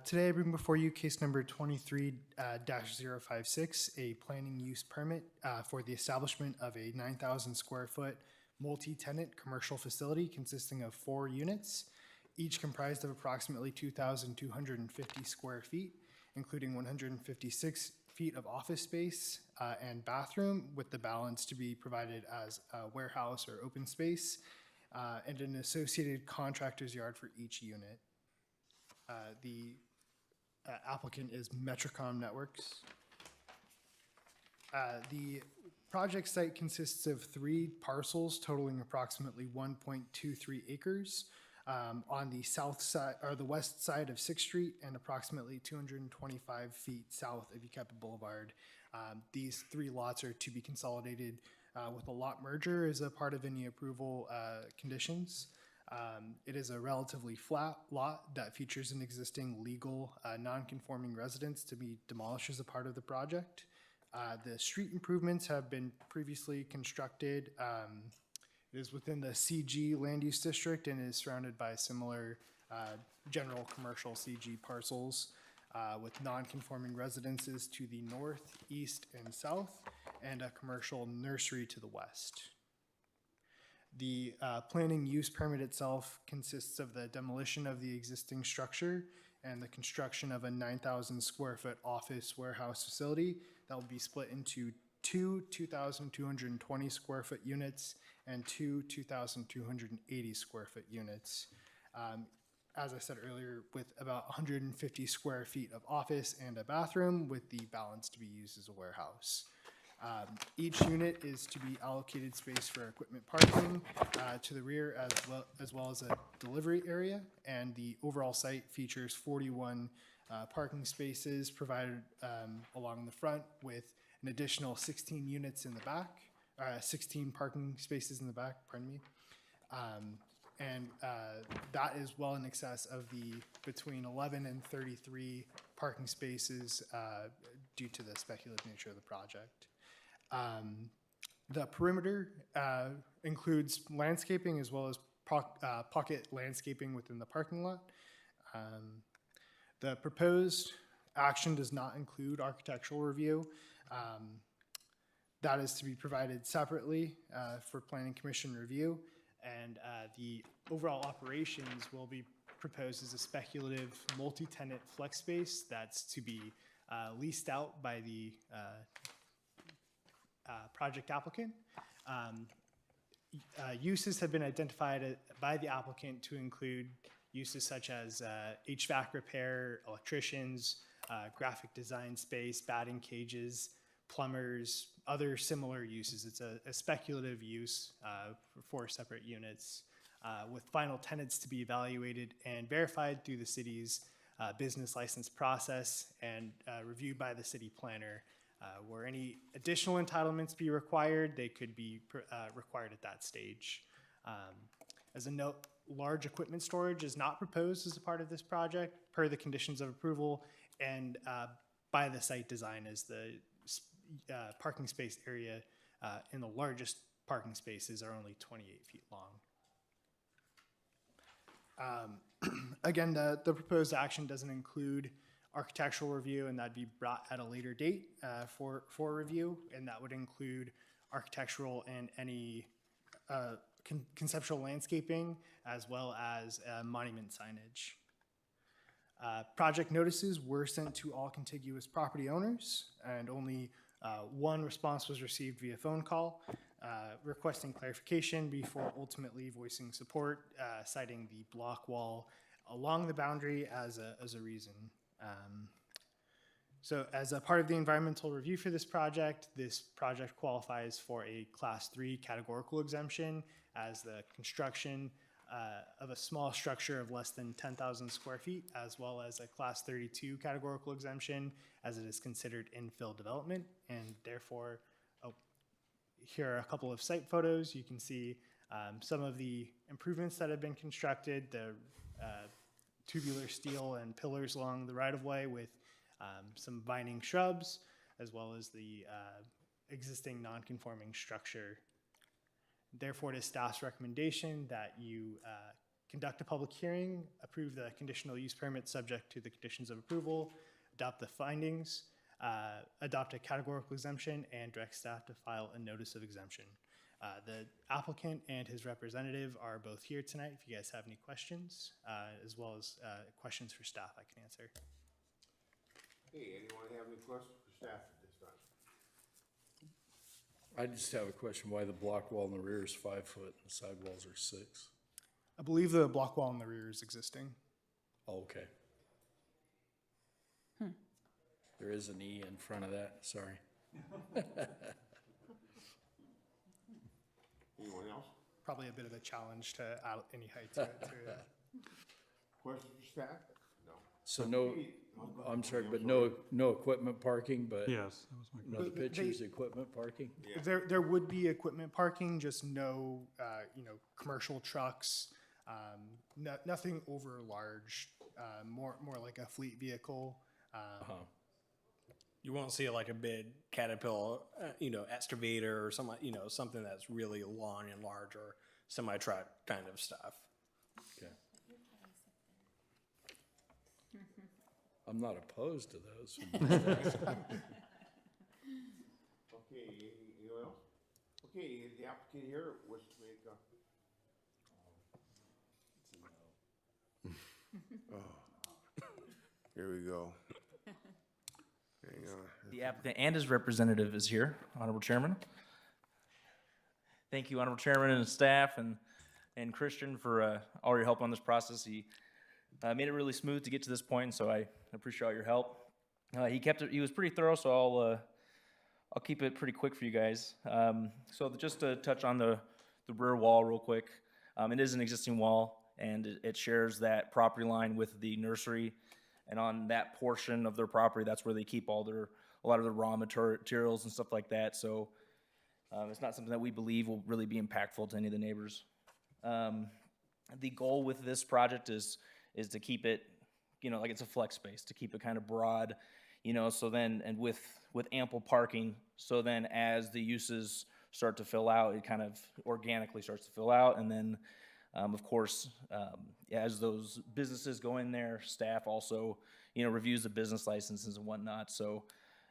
Today I bring before you case number 23-056, a planning use permit for the establishment of a 9,000 square foot multi-tenant commercial facility consisting of 4 units, each comprised of approximately 2,250 square feet, including 156 feet of office space and bathroom, with the balance to be provided as a warehouse or open space, and an associated contractor's yard for each unit. The applicant is Metricom Networks. The project site consists of 3 parcels totaling approximately 1.23 acres on the south side or the west side of 6th Street and approximately 225 feet south of Yucaipa Boulevard. These 3 lots are to be consolidated with a lot merger as a part of any approval conditions. It is a relatively flat lot that features an existing legal non-conforming residence to be demolished as a part of the project. The street improvements have been previously constructed. It is within the CG land use district and is surrounded by similar general commercial CG parcels with non-conforming residences to the north, east, and south, and a commercial nursery to the west. The planning use permit itself consists of the demolition of the existing structure and the construction of a 9,000 square foot office warehouse facility that will be split into 2 2,220 square foot units and 2 2,280 square foot units. As I said earlier, with about 150 square feet of office and a bathroom, with the balance to be used as a warehouse. Each unit is to be allocated space for equipment parking to the rear as well as a delivery area, and the overall site features 41 parking spaces provided along the front, with an additional 16 units in the back, 16 parking spaces in the back, pardon me. And that is well in excess of the between 11 and 33 parking spaces due to the speculative nature of the project. The perimeter includes landscaping as well as pocket landscaping within the parking lot. The proposed action does not include architectural review. That is to be provided separately for Planning Commission review, and the overall operations will be proposed as a speculative multi-tenant flex space that's to be leased out by the project applicant. Uses have been identified by the applicant to include uses such as HVAC repair, electricians, graphic design space, batting cages, plumbers, other similar uses. It's a speculative use for 4 separate units with final tenants to be evaluated and verified through the city's business license process and reviewed by the city planner. Where any additional entitlements be required, they could be required at that stage. As a note, large equipment storage is not proposed as a part of this project per the conditions of approval and by the site design, as the parking space area in the largest parking spaces are only 28 feet long. Again, the proposed action doesn't include architectural review, and that'd be brought at a later date for review, and that would include architectural and any conceptual landscaping as well as monument signage. Project notices were sent to all contiguous property owners, and only 1 response was received via phone call requesting clarification before ultimately voicing support, citing the block wall along the boundary as a reason. So as a part of the environmental review for this project qualifies for a Class 3 categorical exemption as the construction of a small structure of less than 10,000 square feet, as well as a Class 32 categorical exemption as it is considered infill development. And therefore, here are a couple of site photos. You can see Some of the improvements that have been constructed, the tubular steel and pillars along the right-of-way with some vining shrubs, as well as the existing non-conforming structure. Therefore, it is staff's recommendation that you conduct a public hearing, approve the conditional use permit subject to the conditions of approval, adopt the findings, adopt a categorical exemption, and direct staff to file a notice of exemption. The applicant and his representative are both here tonight if you guys have any questions, as well as questions for staff I can answer. Hey, anyone have any questions for staff at this time? I just have a question, why the block wall in the rear is 5 foot and the side walls are 6? I believe the block wall in the rear is existing. Oh, okay. There is an E in front of that, sorry. Anyone else? Probably a bit of a challenge to add any height to it. Questions for staff? No. So no, I'm sorry, but no equipment parking, but Yes, that was my no, the picture's equipment parking? There would be equipment parking, just no, commercial trucks, nothing over large, more like a fleet vehicle. You won't see like a big Caterpillar, excavator or something, something that's really long and large or semi-truck kind of stuff. Okay. I'm not opposed to those. Okay, anyone else? Okay, the applicant here wants to make a. Here we go. Hang on. The applicant and his representative is here, Honorable Chairman. Thank you, Honorable Chairman and staff, and Christian for all your help on this process. He made it really smooth to get to this point, so I appreciate all your help. He was pretty thorough, so I'll keep it pretty quick for you guys. So just to touch on the rear wall real quick, it is an existing wall, and it shares that property line with the nursery. And on that portion of their property, that's where they keep a lot of the raw materials and stuff like that. So it's not something that we believe will really be impactful to any of the neighbors. The goal with this project is to keep it, like it's a flex space, to keep it kind of broad, so then, and with ample parking, so then as the uses start to fill out, it kind of organically starts to fill out. And then, of course, as those businesses go in there, staff also, reviews the business licenses and whatnot. So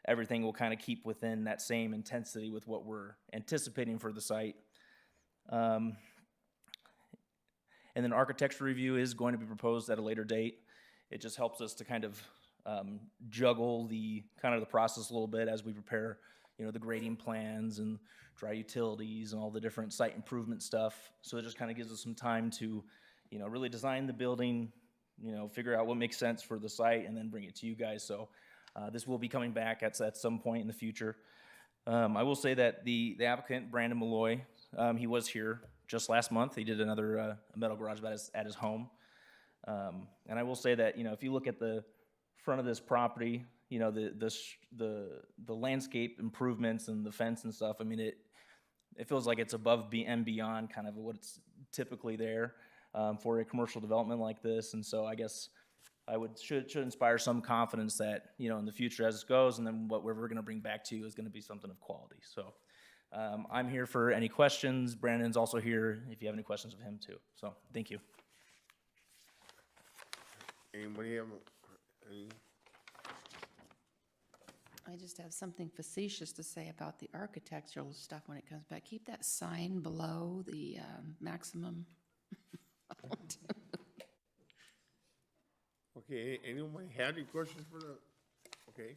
everything will kind of keep within that same intensity with what we're anticipating for the site. And then architecture review is going to be proposed at a later date. It just helps us to kind of juggle the process a little bit as we prepare, the grading plans and dry utilities and all the different site improvement stuff. So it just kind of gives us some time to, really design the building, figure out what makes sense for the site, and then bring it to you guys. So this will be coming back at some point in the future. I will say that the applicant, Brandon Malloy, he was here just last month. He did another metal garage at his home. And I will say that, if you look at the front of this property, the landscape improvements and the fence and stuff, I mean, it feels like it's above and beyond kind of what's typically there for a commercial development like this. And so I guess I should inspire some confidence that, in the future as it goes, and then what we're going to bring back to you is going to be something of quality. So I'm here for any questions. Brandon's also here if you have any questions of him too. So thank you. Anybody have any? I just have something facetious to say about the architectural stuff when it comes back. Keep that sign below the maximum. Okay, anyone have any questions for the, okay.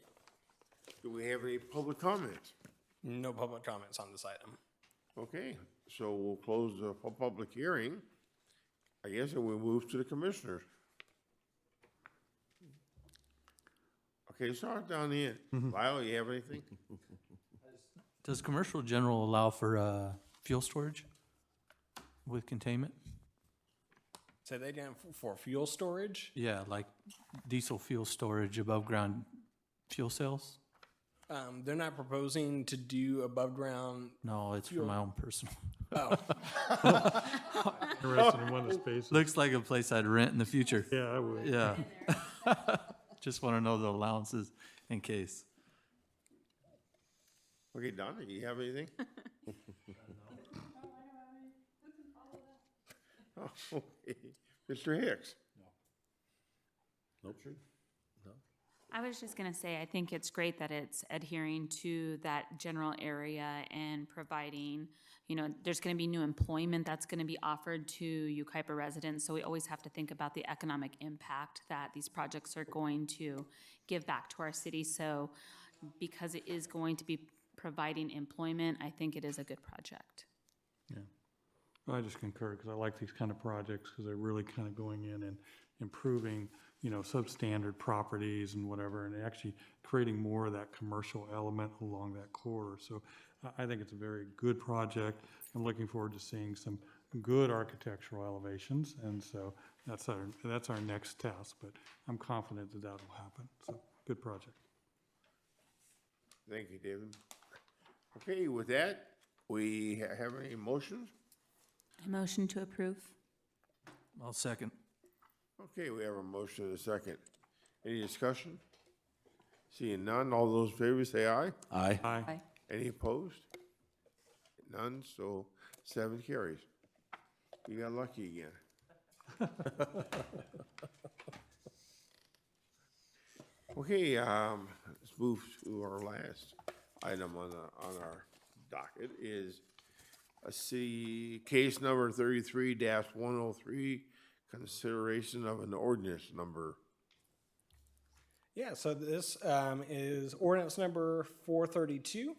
Do we have any public comments? No public comments on this item. Okay, so we'll close the public hearing, I guess, and we'll move to the commissioners. Okay, start down the end. Lyle, you have anything? Does commercial general allow for fuel storage with containment? Say they didn't for fuel storage? Yeah, like diesel fuel storage above ground fuel cells? They're not proposing to do above ground. No, it's for my own personal. Interested in one of the spaces. Looks like a place I'd rent in the future. Yeah, I would. Yeah. Just want to know the allowances in case. Okay, Donna, you have anything? Oh, okay. Mr. Hicks? Nope. I was just gonna say, I think it's great that it's adhering to that general area and providing, there's gonna be new employment that's gonna be offered to Yucaipa residents, so we always have to think about the economic impact that these projects are going to give back to our city. So because it is going to be providing employment, I think it is a good project. Yeah. I just concur, because I like these kind of projects, because they're really kind of going in and improving, substandard properties and whatever, and actually creating more of that commercial element along that corridor. So I think it's a very good project. I'm looking forward to seeing some good architectural elevations, and so that's our next task, but I'm confident that that'll happen. So, good project. Thank you, David. Okay, with that, we have any motions? A motion to approve? I'll second. Okay, we have a motion and a second. Any discussion? Seeing none, all those in favor say aye. Aye. Aye. Any opposed? None, so 7 carries. You got lucky again. Okay, let's move to our last item on our docket is a city case number 33-103, consideration of an ordinance number. Yeah, so this is ordinance number 432,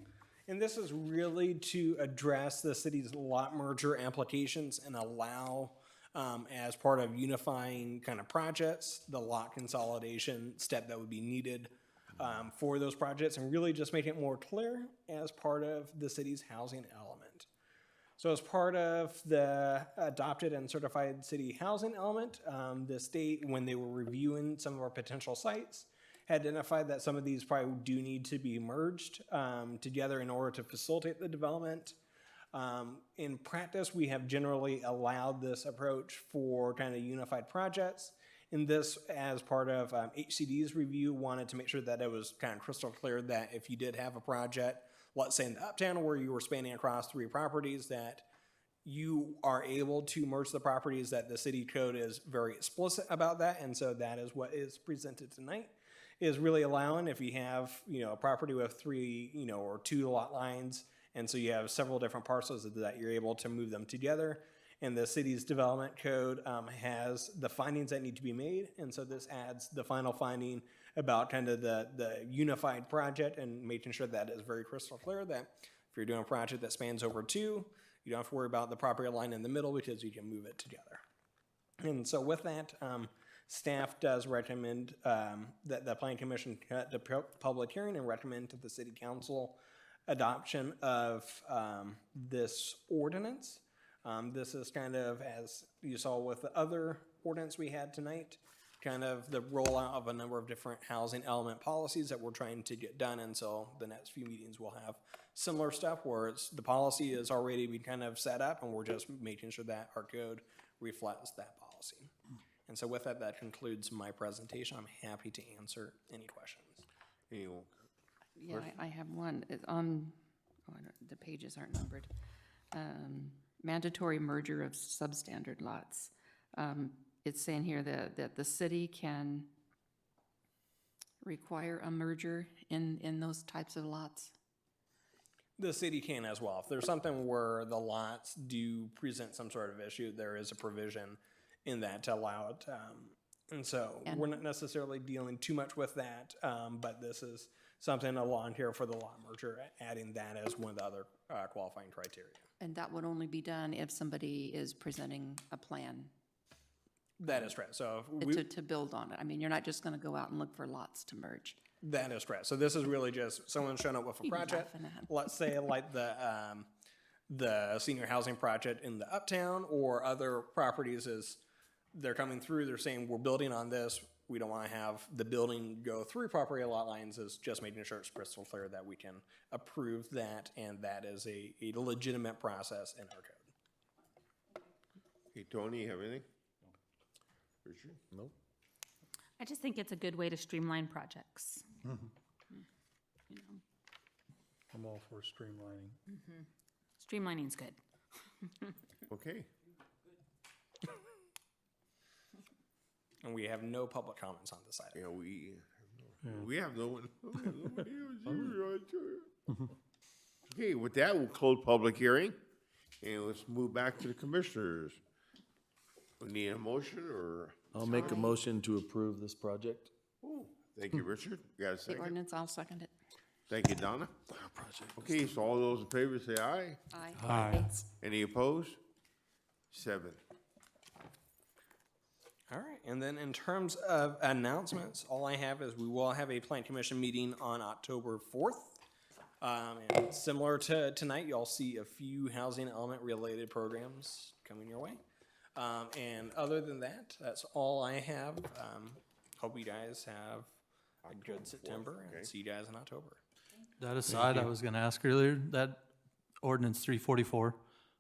and this is really to address the city's lot merger applications and allow, as part of unifying kind of projects, the lot consolidation step that would be needed for those projects, and really just make it more clear as part of the city's housing element. So as part of the adopted and certified city housing element, the state, when they were reviewing some of our potential sites, had identified that some of these probably do need to be merged together in order to facilitate the development. In practice, we have generally allowed this approach for kind of unified projects. And this, as part of HCD's review, wanted to make sure that it was kind of crystal clear that if you did have a project, let's say in the Uptown where you were spanning across 3 properties, that you are able to merge the properties, that the city code is very explicit about that. And so that is what is presented tonight, is really allowing, if you have, a property with 3, or 2 lot lines, and so you have several different parcels that you're able to move them together. And the city's development code has the findings that need to be made. And so this adds the final finding about kind of the unified project, and making sure that is very crystal clear that if you're doing a project that spans over 2, you don't have to worry about the property line in the middle, because you can move it together. And so with that, staff does recommend that the Planning Commission cut the public hearing and recommend to the City Council adoption of this ordinance. This is kind of, as you saw with the other ordinance we had tonight, kind of the rollout of a number of different housing element policies that we're trying to get done. And so the next few meetings will have similar stuff where the policy is already been kind of set up, and we're just making sure that our code reflects that policy. And so with that, that concludes my presentation. I'm happy to answer any questions. Anyone? Yeah, I have one. It's on, the pages aren't numbered. Mandatory merger of substandard lots. It's saying here that the city can require a merger in those types of lots. The city can as well. If there's something where the lots do present some sort of issue, there is a provision in that to allow it. And so we're not necessarily dealing too much with that, but this is something along here for the lot merger, adding that as one of the other qualifying criteria. And that would only be done if somebody is presenting a plan That is correct. So to build on it. I mean, you're not just going to go out and look for lots to merge. That is correct. So this is really just someone showing up with a project. Let's say like the senior housing project in the Uptown, or other properties is they're coming through, they're saying, we're building on this, we don't want to have the building go through property lot lines, is just making sure it's crystal clear that we can approve that, and that is a legitimate process in our code. Hey, Tony, you have anything? Richard? Nope. I just think it's a good way to streamline projects. You know, I'm all for streamlining. streamlining's good. Okay. And we have no public comments on this item. Yeah, we have no one. Okay, with that, we'll close public hearing, and let's move back to the commissioners. We need a motion, or? I'll make a motion to approve this project. Thank you, Richard. You got a The second? ordinance, I'll second it. Thank you, Donna. Okay, so all those in favor say aye. Aye. Aye. Any opposed? 7. All right, and then in terms of announcements, all I have is we will have a plan commission meeting on October 4th. And similar to tonight, you'll see a few housing element related programs coming your way. And other than that, that's all I have. Hope you guys have a good September and see you guys in October. That aside, I was gonna ask earlier, that ordinance 344,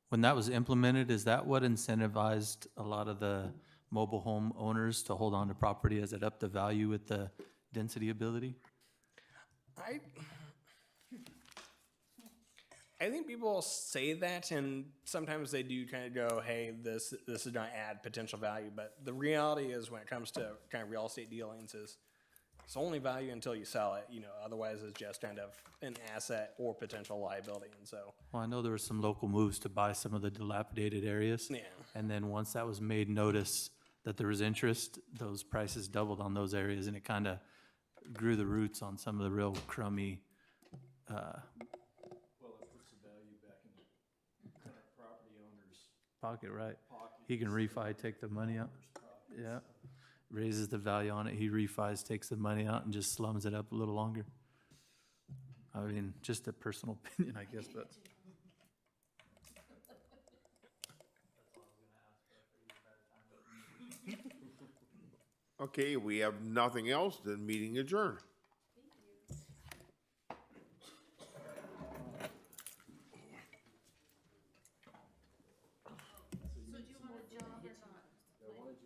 when that was implemented, is that what incentivized a lot of the mobile home owners to hold on to property as it upped the value with the density ability? I think people say that, and sometimes they do kind of go, hey, this does not add potential value. But the reality is, when it comes to kind of real estate dealings, is it's only value until you sell it. You know, otherwise it's just kind of an asset or potential liability. And so, Well, I know there were some local moves to buy some of the dilapidated areas. yeah. And then once that was made notice that there was interest, those prices doubled on those areas, and it kind of grew the roots on some of the real crummy, pocket, right? He can refi, take the money out. Yeah. Raises the value on it. He refis, takes the money out, and just slums it up a little longer. I mean, just a personal opinion, I guess, but. Okay, we have nothing else, then meeting adjourned.